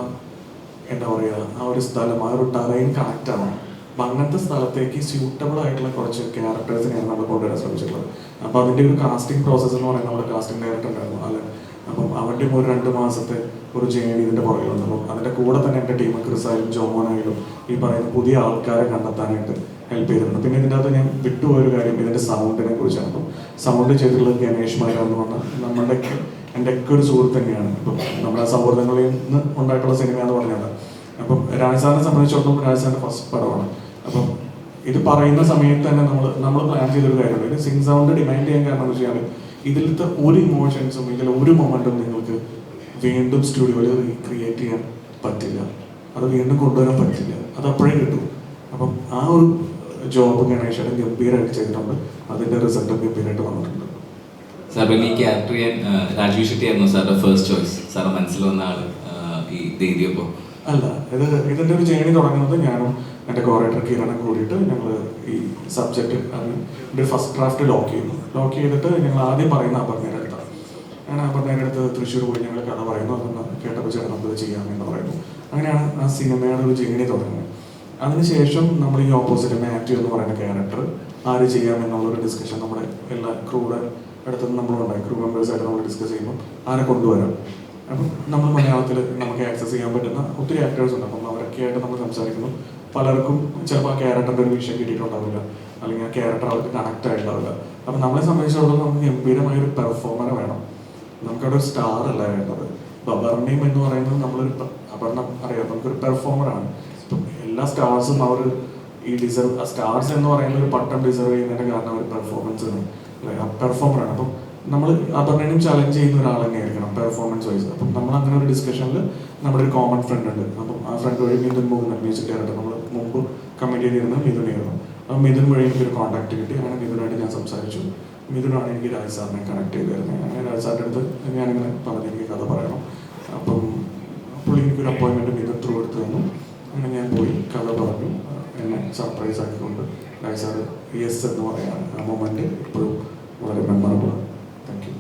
എന്താ പറയുക, ആ ഒരു സ്ഥലം, ആ ഒരു ടെറൈൻ കണക്റ്റ് ആവണം. അപ്പം അങ്ങനത്തെ സ്ഥലത്തേക്ക് സ്യൂട്ടബിൾ ആയിട്ടുള്ള കുറച്ച് ക്യാരക്ടേഴ്സിനെയാണ് നമ്മൾ കൊണ്ടുവരാൻ ശ്രമിച്ചിട്ടുള്ളത്. അപ്പോൾ അതിൻ്റെ ഒരു കാസ്റ്റിംഗ് പ്രോസസ്സ് എന്ന് പറയുന്നത് നമ്മുടെ കാസ്റ്റിംഗ് ഡയറക്ടർ ഉണ്ടായിരുന്നു അല്ലെ. അപ്പം അവൻ്റെ ഒരു 2 മാസത്തെ ഒരു ജേണി ഇതിൻ്റെ പുറകിലുണ്ട്. അപ്പം അതിൻ്റെ കൂടെ തന്നെ എൻ്റെ ടീം ക്രിസായാലും ജോമോനായാലും ഈ പറയുന്ന പുതിയ ആൾക്കാരെ കണ്ടെത്താനായിട്ട് ഹെൽപ്പ് ചെയ്തിട്ടുണ്ട്. പിന്നെ ഇതിൻ്റെ അകത്ത് ഞാൻ വിട്ടുപോയൊരു കാര്യം ഇതിൻ്റെ സൗണ്ടിനെ കുറിച്ചാണ്. അപ്പം സൗണ്ട് ചെയ്തിട്ടുള്ളത് ഗണേഷ് മാരാന്ന് പറഞ്ഞാൽ എൻ്റെ ഒക്കെ ഒരു സുഹൃത്ത് തന്നെയാണ്. ഇപ്പം നമ്മുടെ സൗഹൃദങ്ങളിൽ നിന്ന് ഉണ്ടായിട്ടുള്ള സിനിമയാണെന്ന് പറഞ്ഞത്. അപ്പം രാജ് സാറിനെ സംബന്ധിച്ചിടത്തോളം രാജ് സാറിൻ്റെ ഫസ്റ്റ് പടമാണ്. അപ്പം ഇത് പറയുന്ന സമയത്ത് തന്നെ നമ്മൾ പ്ലാൻ ചെയ്തൊരു കാര്യമുണ്ട്. ഇത് സിംഗ് സൗണ്ട് ഡിമാൻഡ് ചെയ്യാൻ കാരണം എന്ന് വെച്ചാൽ ഇതിലത്തെ ഒരു ഇമോഷൻസും ഇതിൽ ഒരു മൊമെൻറ്റും നിങ്ങൾക്ക് വീണ്ടും സ്റ്റുഡിയോയിൽ റീക്രിയേറ്റ് ചെയ്യാൻ പറ്റില്ല. അത് വീണ്ടും കൊണ്ടുവരാൻ പറ്റില്ല. അത് അപ്പോഴേ കിട്ടും. അപ്പം ആ ഒരു ജോബ് ഗണേശയുടെ ഗംഭീരമായിട്ട് ചെയ്തിട്ടുണ്ട്. അതിൻ്റെ റിസൾട്ടും ഗംഭീരമായിട്ട് വന്നിട്ടുണ്ട്. സാർ, പിന്നെ ഈ ക്യാരക്ടർ ചെയ്യാൻ രാജീവ് ഷെട്ടി ആയിരുന്നു സാറിന്റെ ഫസ്റ്റ് ചോയ്സ്? സാറിന്റെ മനസ്സിൽ വന്ന ആള് ഈ എഴുതിയപ്പോൾ? അല്ല, ഇതിൻ്റെ ഒരു ജേണി തുടങ്ങുന്നത് ഞാനും എൻ്റെ കോറേറ്റർ കിരണും കൂടിയിട്ട് ഞങ്ങൾ ഈ സബ്ജക്റ്റ് അതിൻ്റെ ഫസ്റ്റ് ഡ്രാഫ്റ്റ് ലോക്ക് ചെയ്തിട്ട് ഞങ്ങൾ ആദ്യം പറയുന്ന അപർണയുടെ അടുത്താണ്. ഞാൻ അപർണയുടെ അടുത്ത് തൃശ്ശൂർ പോയി ഞങ്ങൾ കഥ പറയുന്നു. അതൊന്ന് കേട്ടപ്പോൾ ചേട്ടൻ നമുക്കത് ചെയ്യാമെന്ന് പറയുന്നു. അങ്ങനെയാണ് ആ സിനിമയുടെ ഒരു ജേണി തുടങ്ങുന്നത്. അതിനുശേഷം നമ്മൾ ഈ ഓപ്പോസിറ്റ് മാത്യു എന്ന് പറയുന്ന ക്യാരക്ടർ ആര് ചെയ്യാമെന്നുള്ളൊരു ഡിസ്കഷൻ നമ്മുടെ എല്ലാ ക്രൂയുടെ അടുത്തുനിന്ന് നമ്മളുണ്ടായി. ക്രൂ മെമ്പേഴ്സായിട്ട് നമ്മൾ ഡിസ്കസ് ചെയ്യുമ്പോൾ ആരെ കൊണ്ടുവരാം. അപ്പം നമ്മൾ മലയാളത്തിൽ നമുക്ക് ആക്സസ് ചെയ്യാൻ പറ്റുന്ന ഒത്തിരി ആക്ടേഴ്സ് ഉണ്ട്. അപ്പം അവരൊക്കെ ആയിട്ട് നമ്മൾ സംസാരിക്കുന്നു. പലർക്കും ചിലപ്പോൾ ആ ക്യാരക്ടറിൻ്റെ ഒരു വിഷയം കിട്ടിയിട്ടുണ്ടാവില്ല, അല്ലെങ്കിൽ ആ ക്യാരക്ടർ അവർക്ക് കണക്റ്റ് ആയിട്ടുണ്ടാവില്ല. അപ്പം നമ്മളെ സംബന്ധിച്ചിടത്തോളം നമുക്ക് ഗംഭീരമായൊരു പെർഫോമറെ വേണം. നമുക്കവിടെ ഒരു സ്റ്റാർ അല്ല വേണ്ടത്. ഇപ്പം അപർണയും എന്ന് പറയുന്നത് നമ്മളൊരു അപർണ അറിയാം, നമുക്കൊരു പെർഫോമറാണ്. ഇപ്പം എല്ലാ സ്റ്റാർസും അവർ ഈ സ്റ്റാർസ് എന്ന് പറയുന്ന ഒരു പട്ടം ഡിസർവ് ചെയ്യുന്നതിൻ്റെ കാരണം ഒരു പെർഫോമൻസ് ആണ്, പെർഫോമറാണ്. അപ്പം നമ്മൾ അപർണയും ചലഞ്ച് ചെയ്യുന്ന ഒരാൾ തന്നെയായിരിക്കണം പെർഫോമൻസ് വൈസ്. അപ്പം നമ്മൾ അങ്ങനെ ഒരു ഡിസ്കഷനിൽ നമ്മുടെ ഒരു കോമൺ ഫ്രണ്ട് ഉണ്ട്. അപ്പം ആ ഫ്രണ്ട് വഴി മിഥുൻ പോകുന്ന മ്യൂസിക് ഡയറക്ടർ നമ്മൾ മുമ്പ് കമ്മിറ്റ് ചെയ്തിരുന്ന മിഥുനായിരുന്നു. അപ്പം മിഥുൻ വഴി എനിക്കൊരു കോൺടാക്ട് കിട്ടി. അങ്ങനെ മിഥുനായിട്ട് ഞാൻ സംസാരിച്ചു. മിഥുനാണ് എനിക്ക് രാജ് സാറിനെ കണക്ട് ചെയ്ത് തരുന്നത്. അങ്ങനെ രാജ് സാറിൻ്റെ അടുത്ത് ഞാനിങ്ങനെ പറഞ്ഞു എനിക്ക് കഥ പറയണം. അപ്പം പുള്ളി എനിക്കൊരു അപ്പോയിൻമെൻറ്റ് മിഥുൻ ത്രൂ എടുത്ത് തന്നു. സാർ യെസ് എന്ന് പറയാണ്. ആ മൊമെന്റ് ഇപ്പോഴും വളരെ മെമ്മറബിൾ ആണ്. Thank you.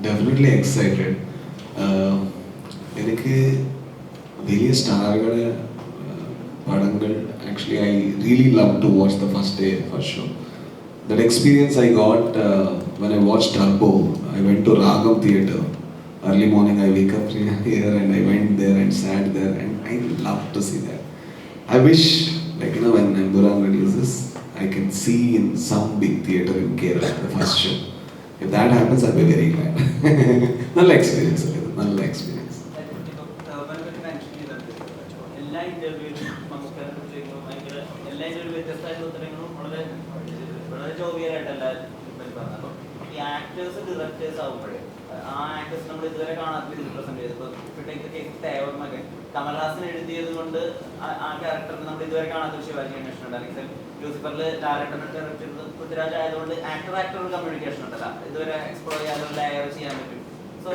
Definitely excited. എനിക്ക് വലിയ സ്റ്റാറുകളുടെ പടങ്ങൾ actually I really love to watch the first day first show. That experience I got when I watched Turbo. I went to Ragam Theatre. Early morning I wake up here and I went there and sat there and I love to see that. I wish, like, you know, when Emburan releases, I can see in some big theatre in Kerala the first show. If that happens, I'll be very glad. Null experience. Null experience. എല്ലാ ഇന്റർവ്യൂവിലും നമുക്കതിനെ കുറിച്ച് എല്ലാ interview വ്യത്യസ്തമായിട്ടുള്ള ഉത്തരങ്ങളും വളരെ ജോവിയലായിട്ടല്ല പറഞ്ഞത്. അപ്പം ഈ ആക്ടേഴ്സ് ഡയറക്ടേഴ്സ് ആകുമ്പോഴേ ആ ആക്ടേഴ്സ് നമ്മൾ ഇതുവരെ കാണാത്ത രീതിയിൽ പ്രസന്റ് ചെയ്ത് ഇപ്പോൾ തേവർ മകൻ കമൽഹാസൻ എഴുതിയത് കൊണ്ട് ആ ക്യാരക്ടറിന് നമ്മൾ ഇതുവരെ കാണാത്ത ഒരു ശിവാജി ഗണേഷൻ ഉണ്ട്. അല്ലെങ്കിൽ ലൂസിഫറിൽ ലാലേട്ടനെ ഡയറക്ട് ചെയ്തത് പൃഥ്വിരാജ് ആയതുകൊണ്ട് ആക്ടർ കമ്മ്യൂണിക്കേഷൻ ഉണ്ടല്ല, ഇതുവരെ എക്സ്പ്ലോർ ചെയ്യാതെ ലെയർ ചെയ്യാൻ പറ്റും. സോ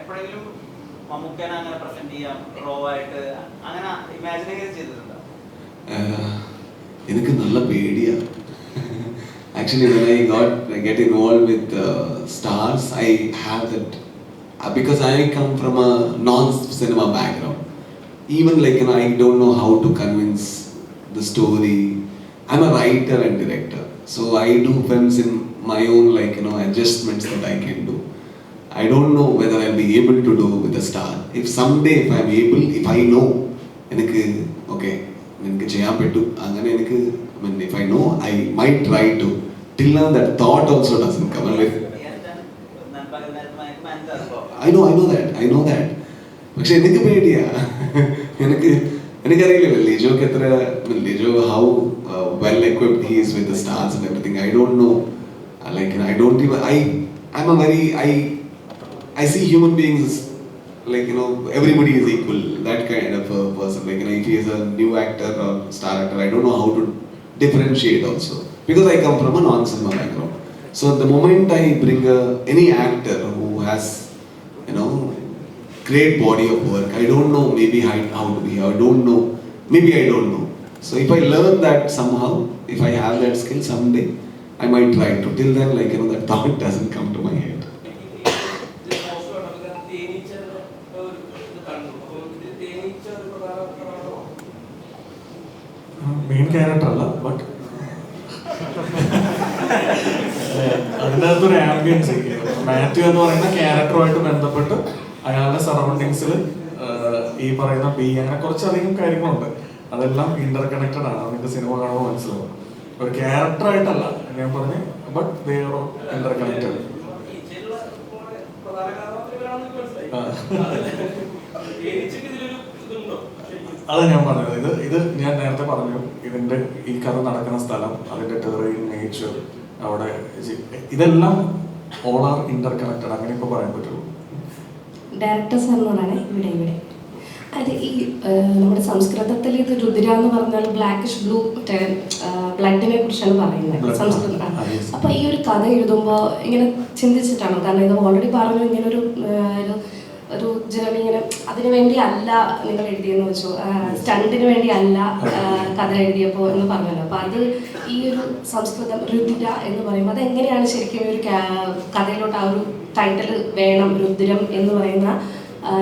എപ്പോഴെങ്കിലും മമ്മൂക്കനെ അങ്ങനെ പ്രസന്റ് ചെയ്യാം റോ ആയിട്ട് അങ്ങനെ ഇമാജിനൊക്കെ ചെയ്തിട്ടുണ്ടോ? എനിക്ക് നല്ല പേടിയാ. Actually, when I get involved with stars, I have that because I come from a non-cinema background. Even like, you know, I don't know how to convince the story. I'm a writer and director, so I do films in my own, like, you know, adjustments that I can do. I don't know whether I'll be able to do with a star. If someday, if I'm able, if I know, okay, if I know, I might try to. Till now, that thought also doesn't come. I know that. പക്ഷെ എനിക്ക് പേടിയാ. എനിക്കറിയില്ലല്ലോ ലിജോക്ക് എത്ര, Lijo how well equipped he is with the stars and everything. I don't know. Like, you know, I don't even. I'm a very. I see human beings as, like, you know, everybody is equal. That kind of a person. Like, you know, if he is a new actor or star actor, I don't know how to differentiate also. Because I come from a non-cinema background. So the moment I bring any actor who has, you know, great body of work, I don't know maybe how to be. I don't know. Maybe I don't know. So if I learn that somehow, if I have that skill someday, I might try to. Till then, like, you know, that thought doesn't come to my head. Main character അല്ല, but അതിൻ്റെ അകത്തൊരു ambience. Mathew എന്ന് പറയുന്ന ക്യാരക്ടറുമായിട്ട് ബന്ധപ്പെട്ട് അയാളുടെ സറൗണ്ടിങ്സിൽ ഈ പറയുന്ന അങ്ങനെ കുറച്ചധികം കാര്യങ്ങളുണ്ട്. അതെല്ലാം ഇന്റർ കണക്റ്റഡ് ആണ്. അതിന്റെ സിനിമ കാണുമ്പോൾ മനസ്സിലാവും. ഒരു ക്യാരക്ടറായിട്ടല്ല ഞാൻ പറഞ്ഞ്, but they are Inter connected. അത് ഞാൻ പറഞ്ഞത്. ഇത് ഞാൻ നേരത്തെ പറഞ്ഞു. ഇതിന്റെ ഈ കഥ നടക്കുന്ന സ്ഥലം, അതിന്റെ ടെറൈൻ, നേച്ചർ, അവിടെ ഇതെല്ലാം ഓൾ ആർ ഇന്റർ കണക്റ്റഡ്. അങ്ങനെ ഇപ്പൊ പറയാൻ പറ്റുള്ളൂ. ഡയറക്ടർ സാറിനോടാണ് ഇവിടെ അത് ഈ നമ്മുടെ സംസ്കൃതത്തിൽ ഇത് രുദ്ര എന്ന് പറഞ്ഞാൽ ബ്ലാക്കിഷ് ബ്ലൂ ബ്ലഡിനെ കുറിച്ചാണ് പറയുന്നത് സംസ്കൃതം. അപ്പൊ ഈ ഒരു കഥ എഴുതുമ്പോൾ ഇങ്ങനെ ചിന്തിച്ചിട്ടാണോ? കാരണം ഇത് ഓൾറെഡി പറഞ്ഞു ഇങ്ങനെ ഒരു ജേർണി ഇങ്ങനെ അതിനു വേണ്ടി അല്ല നിങ്ങൾ എഴുതിയെന്ന് വെച്ചു, സ്റ്റണ്ടിന് വേണ്ടി അല്ല കഥ എഴുതിയപ്പോൾ എന്ന് പറഞ്ഞല്ലോ. അപ്പൊ അത് ഈ ഒരു സംസ്കൃതം രുദ്ര എന്ന് പറയുമ്പോൾ അതെങ്ങനെയാണ് ശരിക്കും ഒരു കഥയിലോട്ട് ആ ഒരു ടൈറ്റിൽ വേണം, രുദ്രം എന്ന് പറയുന്ന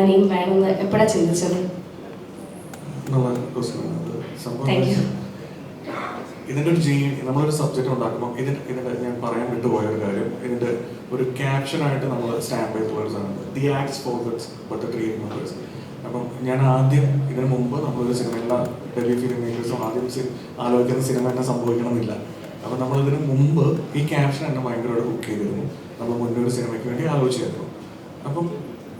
നെയിം വേണമെന്ന് എപ്പോഴാണ് ചിന്തിച്ചത്? ഇതിന്റെ ഒരു നമ്മളൊരു സബ്ജക്റ്റ് ഉണ്ടാക്കുമ്പോൾ ഇതിന്റെ ഞാൻ പറയാൻ വിട്ടുപോയ ഒരു കാര്യം, ഇതിന്റെ ഒരു ക്യാപ്ഷനായിട്ട് നമ്മൾ സ്റ്റാമ്പ് ചെയ്തുള്ളതാണ് the acts forgets but the create members. അപ്പം ഞാൻ ആദ്യം ഇതിനു മുമ്പ് നമ്മളൊരു സിനിമ, എല്ലാ ഡെബ്യൂ ഫിലിം മേക്കേഴ്സും ആദ്യം ആലോചിക്കുന്ന സിനിമ തന്നെ സംഭവിക്കണമെന്നില്ല. അപ്പം നമ്മളിതിന് മുമ്പ് ഈ ക്യാപ്ഷൻ എന്നെ ഭയങ്കരമായിട്ട് ബുക്ക് ചെയ്തിരുന്നു. നമ്മൾ മുന്നേ ഒരു സിനിമയ്ക്ക് വേണ്ടി ആലോചിച്ചിരുന്നു. അപ്പം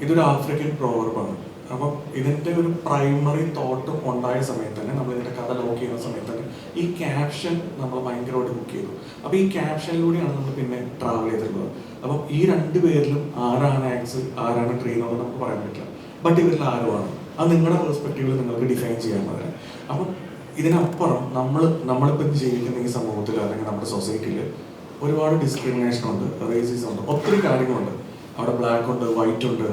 ഇതൊരു ആഫ്രിക്കൻ പ്രോവർബാണ്. അപ്പം ഇതിൻ്റെ ഒരു പ്രൈമറി തോട്ട് ഉണ്ടായ സമയത്ത് തന്നെ, നമ്മൾ ഇതിൻ്റെ കഥ ലോക്ക് ചെയ്യുന്ന സമയത്ത് തന്നെ ഈ ക്യാപ്ഷൻ നമ്മൾ ഭയങ്കരമായിട്ട് ബുക്ക് ചെയ്തു. അപ്പോൾ ഈ ക്യാപ്ഷനിലൂടെയാണ് നമ്മൾ പിന്നെ ട്രാവൽ ചെയ്തിട്ടുള്ളത്. അപ്പം ഈ രണ്ട് പേരിലും ആരാണ് ആക്സ്, ആരാണ് ട്രീ എന്നുള്ളത് നമുക്ക് പറയാൻ പറ്റില്ല. ബട്ട് ഇവരിൽ ആരുമാണ്, അത് നിങ്ങളുടെ പെർസ്പെക്റ്റീവിൽ നിങ്ങൾക്ക് ഡിഫൈൻ ചെയ്യാവുന്നതിന്. അപ്പം ഇതിനപ്പുറം നമ്മളിപ്പോൾ ജീവിക്കുന്ന ഈ സമൂഹത്തിൽ അല്ലെങ്കിൽ നമ്മുടെ സൊസൈറ്റിയിൽ ഒരുപാട് ഡിസ്ക്രിമിനേഷൻ ഉണ്ട്, റേസിസം ഉണ്ട്, ഒത്തിരി കാര്യങ്ങളുണ്ട്. അവിടെ ബ്ലാക്ക് ഉണ്ട്, വൈറ്റ് ഉണ്ട്,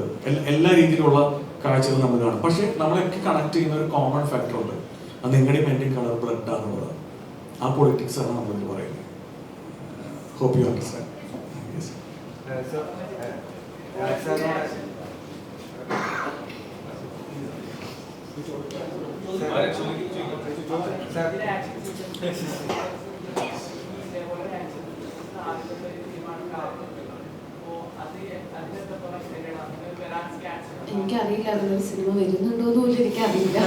എല്ലാ രീതിയിലുള്ള കാഴ്ചകൾ നമ്മൾ കാണും. പക്ഷെ നമ്മളൊക്കെ കണക്ട് ചെയ്യുന്ന ഒരു കോമൺ ഫാക്ടർ ഉണ്ട്, അത് നിങ്ങളുടെയും എൻ്റെയും കളർ ബ്ലഡ് ആണെന്നുള്ളത്. ആ പൊളിറ്റിക്സ് ആണ് നമ്മളിത് പറയുന്നത്. Hope you understand. എനിക്കറിയില്ല അതിനൊരു സിനിമ വരുന്നുണ്ടോ എന്ന് പോലും എനിക്കറിയില്ല.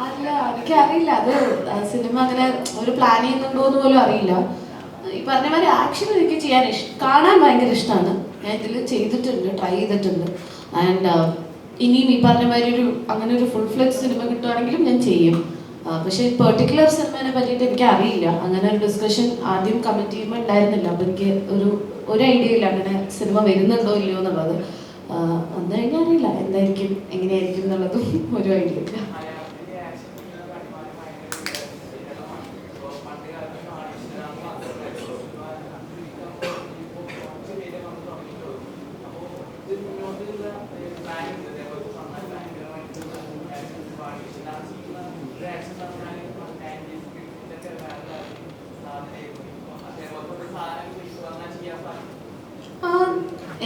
അല്ല, എനിക്കറിയില്ല അത് സിനിമ അങ്ങനെ ഒരു പ്ലാൻ ചെയ്യുന്നുണ്ടോ എന്ന് പോലും അറിയില്ല. ഈ പറഞ്ഞ മാതിരി ആക്ഷൻ എനിക്ക് ചെയ്യാൻ കാണാൻ ഭയങ്കര ഇഷ്ടമാണ്. ഞാൻ ഇതിൽ ചെയ്തിട്ടുണ്ട്, ട്രൈ ചെയ്തിട്ടുണ്ട്. ആൻഡ് ഇനിയും ഈ പറഞ്ഞ മാതിരി അങ്ങനെ ഒരു ഫുൾ ഫ്ലെജ് സിനിമ കിട്ടുവാണെങ്കിലും ഞാൻ ചെയ്യും. പക്ഷേ പെർട്ടിക്കുലർ സിനിമയെ പറ്റിയിട്ട് എനിക്ക് അറിയില്ല. അങ്ങനെ ഒരു ഡിസ്കഷൻ ആദ്യം കമ്മിറ്റ് ചെയ്യുമ്പോൾ ഉണ്ടായിരുന്നില്ല. അപ്പോൾ എനിക്ക് ഒരു ഐഡിയ ഇല്ല അങ്ങനെ സിനിമ വരുന്നുണ്ടോ ഇല്ലയോ എന്നുള്ളത്. വന്നു കഴിഞ്ഞാൽ അറിയില്ല എന്തായിരിക്കും എങ്ങനെയായിരിക്കും എന്നുള്ളതും ഒരു ഐഡിയ ഇല്ല.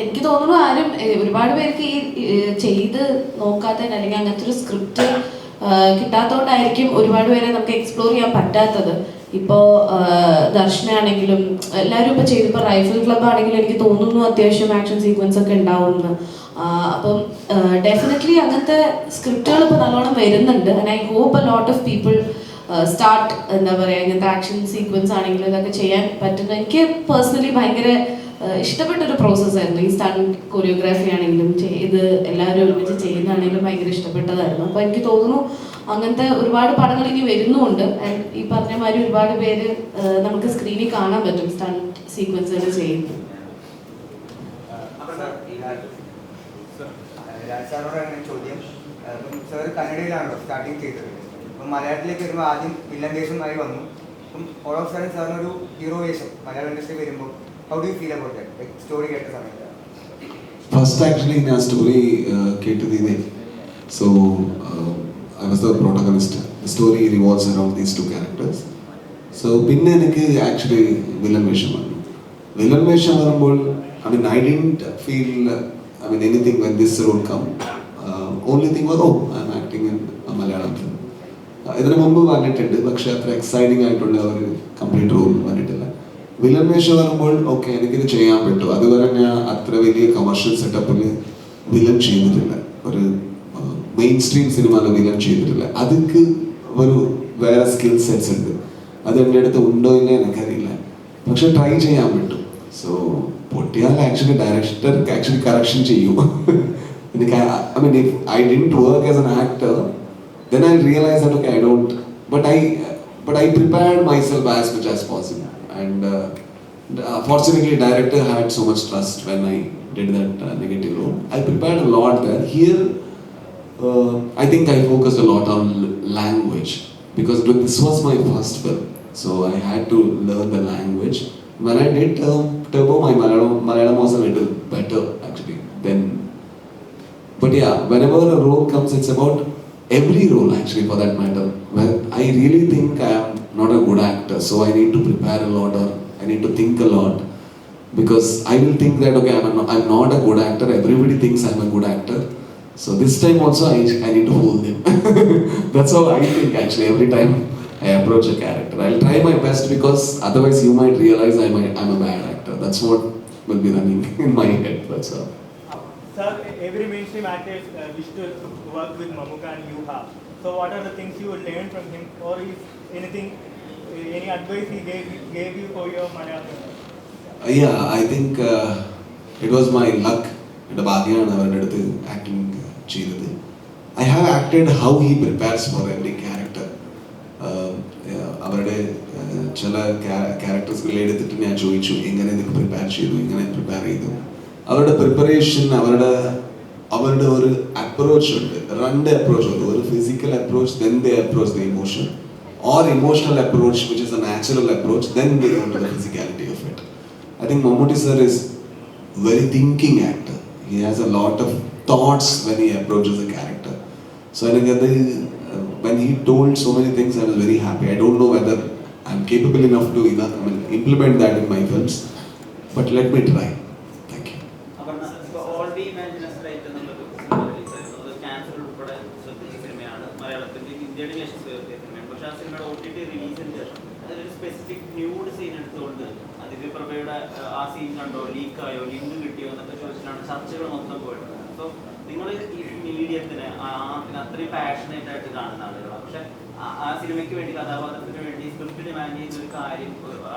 എനിക്ക് തോന്നുന്നു ആരും ഒരുപാട് പേർക്ക് ഈ ചെയ്ത് നോക്കാത്തതിന് അല്ലെങ്കിൽ അങ്ങനത്തെ ഒരു സ്ക്രിപ്റ്റ് കിട്ടാത്തതുകൊണ്ടായിരിക്കും ഒരുപാട് പേരെ നമുക്ക് എക്സ്പ്ലോർ ചെയ്യാൻ പറ്റാത്തത്. ഇപ്പോൾ ദർശനാണെങ്കിലും എല്ലാവരും ഇപ്പോൾ ചെയ്തിപ്പോൾ റൈഫിൾ ക്ലബ് ആണെങ്കിലും എനിക്ക് തോന്നുന്നു അത്യാവശ്യം ആക്ഷൻ സീക്വൻസ് ഒക്കെ ഉണ്ടാവുമെന്ന്. അപ്പം ഡെഫിനറ്റ്ലി അങ്ങനത്തെ സ്ക്രിപ്റ്റുകൾ ഇപ്പോൾ നല്ലോണം വരുന്നുണ്ട്. And I hope a lot of people start എന്താ പറയുക ഇങ്ങനത്തെ ആക്ഷൻ സീക്വൻസ് ആണെങ്കിലും ഇതൊക്കെ ചെയ്യാൻ പറ്റുന്ന. എനിക്ക് പേഴ്സണലി ഭയങ്കര ഇഷ്ടപ്പെട്ടൊരു പ്രോസസ്സായിരുന്നു. ഈ സ്റ്റണ്ട് കൊറിയോഗ്രാഫി ആണെങ്കിലും ഇത് എല്ലാവരും ഒരുമിച്ച് ചെയ്യുന്നതാണെങ്കിലും ഭയങ്കര ഇഷ്ടപ്പെട്ടതായിരുന്നു. അപ്പോൾ എനിക്ക് തോന്നുന്നു അങ്ങനത്തെ ഒരുപാട് പടങ്ങൾ ഇനി വരുന്നുമുണ്ട്. ആൻഡ് ഈ പറഞ്ഞ മാതിരി ഒരുപാട് പേര് നമുക്ക് സ്ക്രീനിൽ കാണാൻ പറ്റും സ്റ്റണ്ട് സീക്വൻസുകൾ ചെയ്യുന്നു. ചോദ്യം, സാർ കന്നഡയിലാണല്ലോ സ്റ്റാർട്ടിങ് ചെയ്തത്. അപ്പം മലയാളത്തിലേക്ക് വരുമ്പോൾ ആദ്യം വില്ലൻ വേഷമായി വന്നു. അപ്പം ഓൾ ഓഫ് സഡൻ സാറിനൊരു ഹീറോ വേഷം മലയാളം ഇൻഡസ്ട്രി വരുമ്പോൾ how do you feel about that? Like story കേട്ട സമയത്ത്? First actually ഞാൻ സ്റ്റോറി കേട്ടത് ഇതേ. So I was the protagonist. The story revolves around these two characters. So പിന്നെ എനിക്ക് actually villain വേഷം വന്നു. Villain വേഷം വരുമ്പോൾ I mean I didn't feel anything when this role come. Only thing was I'm acting in a Malayalam film. ഇതിനു മുമ്പ് വന്നിട്ടുണ്ട്, പക്ഷെ അത്ര എക്സൈറ്റിംഗ് ആയിട്ടുള്ള ഒരു കംപ്ലീറ്റ് റോൾ വന്നിട്ടില്ല. വില്ലൻ വേഷം വരുമ്പോൾ ഓക്കെ എനിക്കിത് ചെയ്യാൻ പറ്റും. അതുവരെ ഞാൻ അത്ര വലിയ കമേഴ്ഷ്യൽ സെറ്റപ്പിൽ വില്ലൻ ചെയ്തിട്ടില്ല, ഒരു മെയിൻ സ്ട്രീം സിനിമയിൽ വില്ലൻ ചെയ്തിട്ടില്ല. അതിക്ക് ഒരു വേറെ സ്കിൽ സെറ്റ്സ് ഉണ്ട്, അത് എൻ്റെ അടുത്ത് ഉണ്ടോ ഇല്ല എനിക്കറിയില്ല, പക്ഷെ ട്രൈ ചെയ്യാൻ പറ്റും. സോ പൊട്ടിയാൽ ആക്ച്വലി ഡയറക്ടർ ആക്ച്വലി കറക്ഷൻ ചെയ്യും. എനിക്ക് if I didn't work as an actor, then I realized that okay I don't, but I prepared myself as much as possible. And fortunately director had so much trust when I did that negative role. I prepared a lot there. Here I think I focused a lot on language because this was my first film, so I had to learn the language. When I did Turbo, my Malayalam was a little better actually then. But yeah, whenever a role comes, it's about every role actually for that matter. Well, I really think I am not a good actor, so I need to prepare a lot or I need to think a lot, because I will think that okay I'm not a good actor, everybody thinks I'm a good actor, so this time also I need to fool them. That's how I think actually every time I approach a character. I'll try my best because otherwise you might realize I'm a bad actor. That's what will be running in my head. That's all. Sir, every mainstream actor wish to work with Mammootty and you have. So what are the things you learned from him, or is anything, any advice he gave you for your Malayalam? Yeah, I think it was my luck. എൻ്റെ ഭാഗ്യമാണ് അവരുടെ അടുത്ത് acting ചെയ്തത്. I have acted how he prepares for every character. അവരുടെ ചില ക്യാരക്ടേഴ്സുകൾ എടുത്തിട്ട് ഞാൻ ചോദിച്ചു എങ്ങനെ ഇത് പ്രിപ്പയർ ചെയ്തു. അവരുടെ പ്രിപ്പറേഷൻ, അവരുടെ ഒരു അപ്രോച്ച് ഉണ്ട്, രണ്ട് അപ്രോച്ച് ഉണ്ട്. ഒരു physical approach, then they approach the emotion, or emotional approach which is a natural approach, then they go to the physicality of it. I think Mammootty sir is very thinking actor. He has a lot of thoughts when he approaches a character. So I think that when he told so many things, I was very happy. I don't know whether I'm capable enough to implement that in my films, but let me try. Thank you. All we imagine as light എന്നുള്ളൊരു cinema release ആയിരുന്നു. അത് cancer ഉൾപ്പെടെ ശ്രദ്ധിച്ച സിനിമയാണ്. മലയാളത്തിൽ ഇന്ത്യയുടെ യശസ് ഉയർത്തിയ സിനിമയാണ്. പക്ഷേ ആ സിനിമയുടെ OTT റിലീസിന് ശേഷം അതിലൊരു സ്പെസിഫിക് ന്യൂഡ് സീൻ എടുത്തുകൊണ്ട് ദിവ്യപ്രഭയുടെ ആ സീൻ കണ്ടോ, ലീക്കായോ, ലിങ്ക് കിട്ടിയോ എന്നൊക്കെ ചോദിച്ചിട്ടാണ് ചർച്ചകൾ മൊത്തം പോയിട്ടുള്ളത്. സോ നിങ്ങൾ ഈ മീഡിയത്തിന് അത്രയും പാഷനേറ്റ് ആയിട്ട് കാണുന്ന ആളുകളാണ്. പക്ഷെ ആ സിനിമയ്ക്ക് വേണ്ടി, കഥാപാത്രത്തിന് വേണ്ടി സ്ക്രിപ്റ്റ് ഡിമാൻഡ് ചെയ്യുന്ന ഒരു കാര്യം,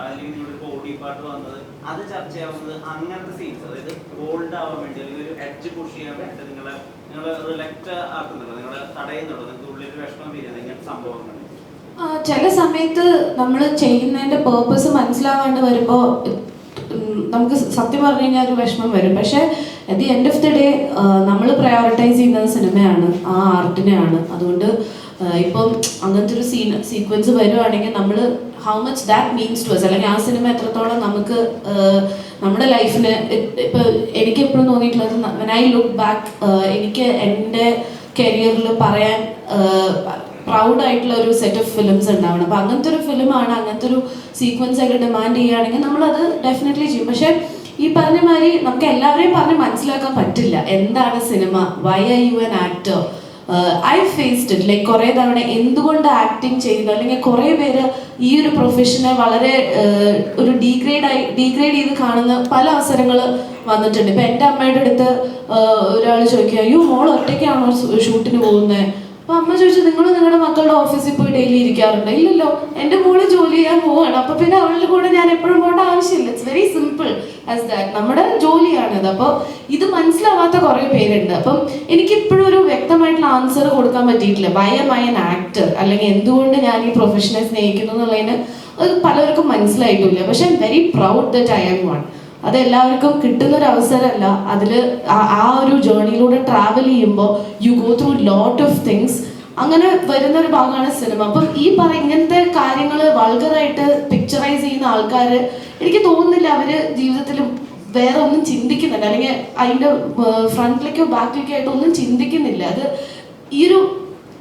അല്ലെങ്കിൽ നിങ്ങളുടെ ബോഡി പാർട്ട് വന്നത് അത് ചർച്ചയാവുന്നത് അങ്ങനത്തെ സീൻസ്, അതായത് ബോൾഡ് ആവാൻ വേണ്ടി അല്ലെങ്കിൽ ഒരു എഡ്ജ് പുഷ് ചെയ്യാൻ വേണ്ടി നിങ്ങൾ റിലക്റ്റ് ആക്കുന്നുള്ളൂ, നിങ്ങളെ തടയുന്നുള്ളൂ, നിങ്ങൾക്ക് ഉള്ളിൽ വിഷമം വരുന്നത് ഇങ്ങനത്തെ സംഭവങ്ങൾ? ചില സമയത്ത് നമ്മൾ ചെയ്യുന്നതിന്റെ പേർപ്പസ് മനസ്സിലാവാണ്ട് വരുമ്പോൾ നമുക്ക് സത്യം പറഞ്ഞു കഴിഞ്ഞാൽ ഒരു വിഷമം വരും. പക്ഷെ at the end of the day നമ്മൾ പ്രയോറിറ്റൈസ് ചെയ്യുന്നത് സിനിമയാണ്, ആ ആർട്ടിനെയാണ്. അതുകൊണ്ട് ഇപ്പം അങ്ങനത്തെ ഒരു സീക്വൻസ് വരുവാണെങ്കിൽ നമ്മൾ how much that means to us, അല്ലെങ്കിൽ ആ സിനിമ എത്രത്തോളം നമുക്ക് നമ്മുടെ ലൈഫിന്, ഇപ്പം എനിക്ക് എപ്പോഴും തോന്നിയിട്ടുള്ളത് വെൻ ഐ ലുക്ക് ബാക്ക്, എനിക്ക് എൻ്റെ കരിയറിൽ പറയാൻ പ്രൗഡ് ആയിട്ടുള്ള ഒരു സെറ്റ് ഓഫ് ഫിലിംസ് ഉണ്ടാവണം. അപ്പോൾ അങ്ങനത്തെ ഒരു ഫിലിമാണ്, അങ്ങനത്തെ ഒരു സീക്വൻസ് ഒക്കെ ഡിമാൻഡ് ചെയ്യുകയാണെങ്കിൽ നമ്മളത് ഡെഫിനറ്റ്ലി ചെയ്യും. പക്ഷേ ഈ പറഞ്ഞ മാതിരി നമുക്ക് എല്ലാവരെയും പറഞ്ഞ് മനസ്സിലാക്കാൻ പറ്റില്ല എന്താണ് cinema, why are you an actor. I faced it, like കുറേ തവണ എന്തുകൊണ്ട് ആക്ടിങ് ചെയ്യുന്നു, അല്ലെങ്കിൽ കുറേ പേര് ഈ ഒരു പ്രൊഫഷനെ വളരെ ഒരു ഡീഗ്രേഡ് ചെയ്ത് കാണുന്ന പല അവസരങ്ങൾ വന്നിട്ടുണ്ട്. ഇപ്പം എൻ്റെ അമ്മയുടെ അടുത്ത് ഒരാൾ ചോദിക്കുക, അയ്യോ മോൾ ഒറ്റയ്ക്കാണോ ഷൂട്ടിന് പോകുന്നത്? അപ്പോൾ അമ്മ ചോദിച്ചു, നിങ്ങൾ നിങ്ങളുടെ മക്കളുടെ ഓഫീസിൽ പോയി ഡെയിലി ഇരിക്കാറുണ്ട്? ഇല്ലല്ലോ, എൻ്റെ മോള് ജോലി ചെയ്യാൻ പോവാണ്, അപ്പോൾ പിന്നെ അവളുടെ കൂടെ ഞാൻ എപ്പോഴും പോകേണ്ട ആവശ്യമില്ല. It's very simple as that. നമ്മുടെ ജോലിയാണിത്. അപ്പോൾ ഇത് മനസ്സിലാവാത്ത കുറേ പേരുണ്ട്. അപ്പം എനിക്കിപ്പോഴും ഒരു വ്യക്തമായിട്ടുള്ള ആൻസർ കൊടുക്കാൻ പറ്റിയിട്ടില്ല, why am I an actor, അല്ലെങ്കിൽ എന്തുകൊണ്ട് ഞാൻ ഈ പ്രൊഫഷനെ സ്നേഹിക്കുന്നു എന്നുള്ളതിന് അത് പലർക്കും മനസ്സിലായിട്ടില്ല. പക്ഷെ I M very proud that I am one. അതെല്ലാവർക്കും കിട്ടുന്നൊരു അവസരമല്ല. അതിൽ ആ ഒരു ജേർണിയിലൂടെ ട്രാവൽ ചെയ്യുമ്പോൾ you go through lot of things. അങ്ങനെ വരുന്നൊരു ഭാഗമാണ് സിനിമ. അപ്പം ഇങ്ങനത്തെ കാര്യങ്ങൾ വൾഗറായിട്ട് പിക്ചറൈസ് ചെയ്യുന്ന ആൾക്കാർ എനിക്ക് തോന്നുന്നില്ല അവർ ജീവിതത്തിൽ വേറെ ഒന്നും ചിന്തിക്കുന്നില്ല, അല്ലെങ്കിൽ അതിൻ്റെ ഫ്രണ്ടിലേക്കോ ബാക്കിലേക്കോ ആയിട്ട് ഒന്നും ചിന്തിക്കുന്നില്ല. അത് ഈ ഒരു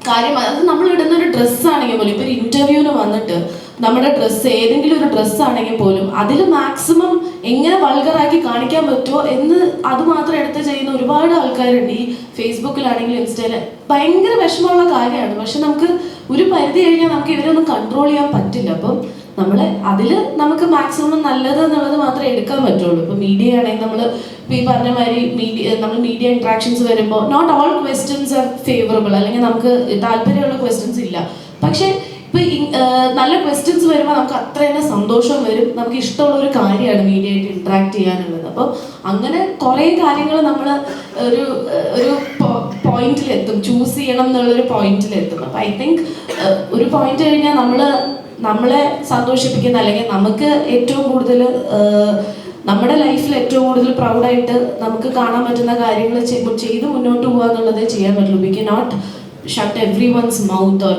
കാര്യം, അത് നമ്മൾ ഇടുന്ന ഒരു ഡ്രസ്സാണെങ്കിൽ പോലും, ഇപ്പോൾ ഒരു ഇൻ്റർവ്യൂവിന് വന്നിട്ട് നമ്മുടെ ഡ്രസ്സ് ഏതെങ്കിലും ഒരു ഡ്രസ്സാണെങ്കിൽ പോലും അതിൽ മാക്സിമം എങ്ങനെ വൾഗറാക്കി കാണിക്കാൻ പറ്റുമോ എന്ന് അത് മാത്രം എടുത്ത് ചെയ്യുന്ന ഒരുപാട് ആൾക്കാരുണ്ട്. ഈ ഫേസ്ബുക്കിലാണെങ്കിലും ഇൻസ്റ്റയിൽ ഭയങ്കര വിഷമമുള്ള കാര്യമാണ്. പക്ഷെ നമുക്ക് ഒരു പരിധി കഴിഞ്ഞാൽ നമുക്ക് ഇവരൊന്നും കൺട്രോൾ ചെയ്യാൻ പറ്റില്ല. അപ്പം നമ്മൾ അതിൽ നമുക്ക് മാക്സിമം നല്ലത് എന്നുള്ളത് മാത്രമേ എടുക്കാൻ പറ്റുള്ളൂ. ഇപ്പോൾ മീഡിയ ആണെങ്കിൽ നമ്മൾ ഇപ്പോൾ ഈ പറഞ്ഞ മാതിരി മീഡിയ ഇൻട്രാക്ഷൻസ് വരുമ്പോൾ not all questions are favourable, അല്ലെങ്കിൽ നമുക്ക് താല്പര്യമുള്ള ക്വസ്റ്റ്യൻസ് ഇല്ല. പക്ഷേ ഇപ്പോൾ നല്ല ക്വസ്റ്റ്യൻസ് വരുമ്പോൾ നമുക്ക് അത്ര തന്നെ സന്തോഷം വരും. നമുക്ക് ഇഷ്ടമുള്ള ഒരു കാര്യമാണ് മീഡിയ ആയിട്ട് ഇൻട്രാക്ട് ചെയ്യാനുള്ളത്. അപ്പോൾ അങ്ങനെ കുറേ കാര്യങ്ങൾ നമ്മൾ ഒരു പോയിന്റിലെത്തും, ചൂസ് ചെയ്യണം എന്നുള്ളൊരു പോയിന്റിലെത്തും. അപ്പോൾ ഐ തിങ്ക് ഒരു പോയിന്റ് കഴിഞ്ഞാൽ നമ്മളെ സന്തോഷിപ്പിക്കുന്ന, അല്ലെങ്കിൽ നമുക്ക് ഏറ്റവും കൂടുതൽ നമ്മുടെ ലൈഫിൽ ഏറ്റവും കൂടുതൽ പ്രൗഡായിട്ട് നമുക്ക് കാണാൻ പറ്റുന്ന കാര്യങ്ങൾ ചെയ്ത് മുന്നോട്ട് പോകുക എന്നുള്ളതേ ചെയ്യാൻ പറ്റുള്ളൂ. We can not shut everyone's mouth. Or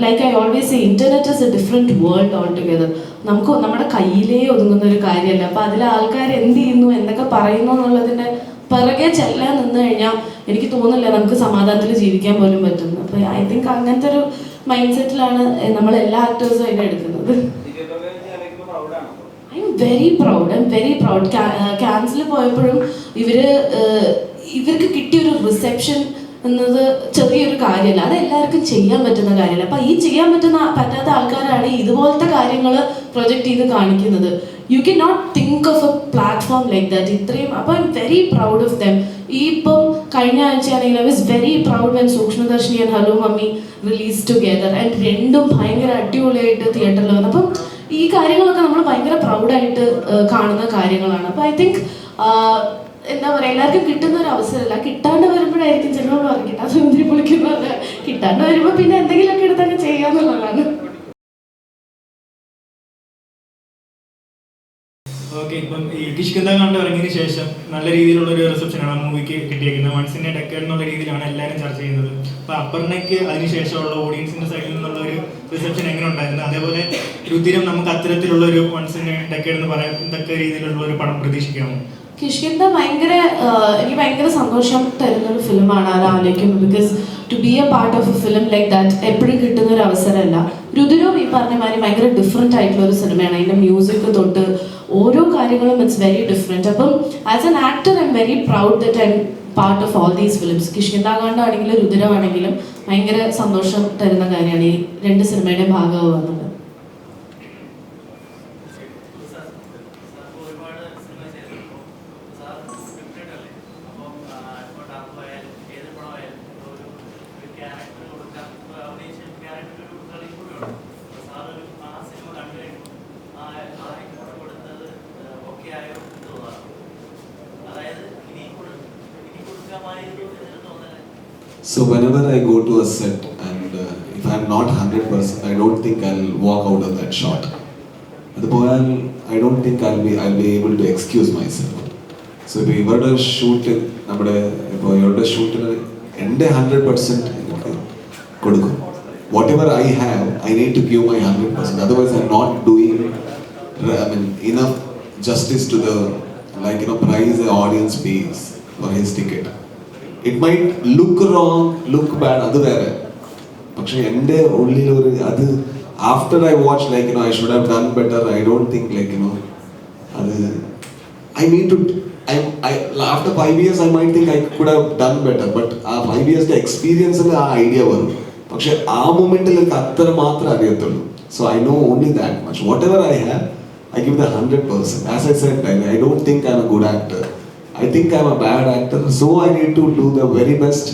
like I always say, internet is a different world altogether. നമുക്ക് നമ്മുടെ കയ്യിലേ ഒതുങ്ങുന്ന ഒരു കാര്യമല്ല. അപ്പോൾ അതിൽ ആൾക്കാർ എന്ത് ചെയ്യുന്നു, എന്തൊക്കെ പറയുന്നു എന്നുള്ളതിൻ്റെ പിറകെ ചെല്ലാൻ നിന്ന് കഴിഞ്ഞാൽ എനിക്ക് തോന്നുന്നില്ല നമുക്ക് സമാധാനത്തിൽ ജീവിക്കാൻ പോലും പറ്റുന്നു. അപ്പോൾ ഐ തിങ്ക് അങ്ങനത്തെ ഒരു മൈൻഡ് സെറ്റിലാണ് നമ്മൾ എല്ലാ ആക്ടേഴ്സും അതിനെ എടുക്കുന്നത്. I M very proud. ക്യാൻസിൽ പോയപ്പോഴും ഇവർക്ക് കിട്ടിയൊരു റിസെപ്ഷൻ എന്നത് ചെറിയൊരു കാര്യമല്ല, അത് എല്ലാവർക്കും ചെയ്യാൻ പറ്റുന്ന കാര്യമല്ല. അപ്പം ഈ ചെയ്യാൻ പറ്റാത്ത ആൾക്കാരാണ് ഇതുപോലത്തെ കാര്യങ്ങൾ പ്രൊജക്റ്റ് ചെയ്ത് കാണിക്കുന്നത്. You can not think of a platform like that. ഇത്രയും അപ്പോൾ I M very proud of them. ഈ ഇപ്പം കഴിഞ്ഞ ആഴ്ചയാണെങ്കിൽ I was very proud when Sookshmadarshini and Hello Mummy release together. And രണ്ടും ഭയങ്കര അടിപൊളിയായിട്ട് തിയേറ്ററിൽ വന്നു. അപ്പം ഈ കാര്യങ്ങളൊക്കെ നമ്മൾ ഭയങ്കര പ്രൗഡായിട്ട് കാണുന്ന കാര്യങ്ങളാണ്. അപ്പോൾ ഐ തിങ്ക് എന്താ പറയുക, എല്ലാവർക്കും കിട്ടുന്ന ഒരു അവസരമല്ല. കിട്ടാണ്ട് വരുമ്പോഴായിരിക്കും ചിലപ്പോൾ പറയും കിട്ടാത്ത മുന്തിരി പൊളിക്കുന്നത്. കിട്ടാണ്ട് വരുമ്പോൾ പിന്നെ എന്തെങ്കിലുമൊക്കെ എടുത്തങ്ങ് ചെയ്യാന്നുള്ളതാണ്. ഓക്കെ, ഇപ്പം ഈ കിഷ്കിന്ധ കണ്ട് ഇറങ്ങിയതിന് ശേഷം നല്ല രീതിയിലുള്ള ഒരു റിസപ്ഷനാണ് ആ മൂവിക്ക് കിട്ടിയിരിക്കുന്നത്. വൺസിന്റെ ഡെക്കേഡ് എന്നുള്ള രീതിയിലാണ് എല്ലാവരും ചർച്ച ചെയ്യുന്നത്. അപ്പോൾ അപർണയ്ക്ക് അതിനുശേഷമുള്ള ഓഡിയൻസിന്റെ സൈഡിൽ നിന്നുള്ള ഒരു റിസപ്ഷൻ എങ്ങനെ ഉണ്ടായിരുന്നു? അതേപോലെ രുധിരം നമുക്ക് അത്തരത്തിലുള്ള ഒരു വൺസിന്റെ ഡെക്കേഡ് എന്ന് പറയത്തക്ക രീതിയിലുള്ള ഒരു പടം പ്രതീക്ഷിക്കാമോ? കിഷ്കിന്ധ എനിക്ക് ഭയങ്കര സന്തോഷം തരുന്ന ഒരു ഫിലിമാണ് അത് ആലോചിക്കുമ്പോൾ. Because to be a part of a film like that എപ്പോഴും കിട്ടുന്ന ഒരു അവസരമല്ല. രുധിരവും ഈ പറഞ്ഞ മാതിരി ഭയങ്കര ഡിഫറെൻ്റ് ആയിട്ടുള്ള ഒരു സിനിമയാണ്. അതിൻ്റെ മ്യൂസിക് തൊട്ട് ഓരോ കാര്യങ്ങളും ഇറ്റ്സ് വെരി ഡിഫറെൻറ്റ്. അപ്പം as an actor I M very proud that I'm part of all these films. കിഷ്കിന്ധാകാണ്ടാണെങ്കിലും രുധിരമാണെങ്കിലും ഭയങ്കര സന്തോഷം തരുന്ന കാര്യമാണ് ഈ രണ്ട് സിനിമയുടെ ഭാഗമാകുന്നത്. So whenever I go to a set and if I'm not 100%, I don't think I'll walk out of that shot. I don't think I'll be able to excuse myself. So if you were to shoot എൻ്റെ 100% whatever I have, I need to give my 100%. Otherwise, I'm not doing enough justice to the price the audience pays for his ticket. It might look wrong, look bad, adu vera. But ende only after I watch I should have done better. I don't think I need to. After 5 years I might think I could have done better. But 5 years the experience and the idea varu. But aa moment il athara maatra ariyatullu. So I know only that much. Whatever I have, I give the 100%. As I said, I don't think I'm a good actor. I think I'm a bad actor, so I need to do the very best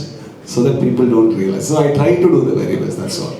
so that people don't realize. So I try to do the very best, that's all.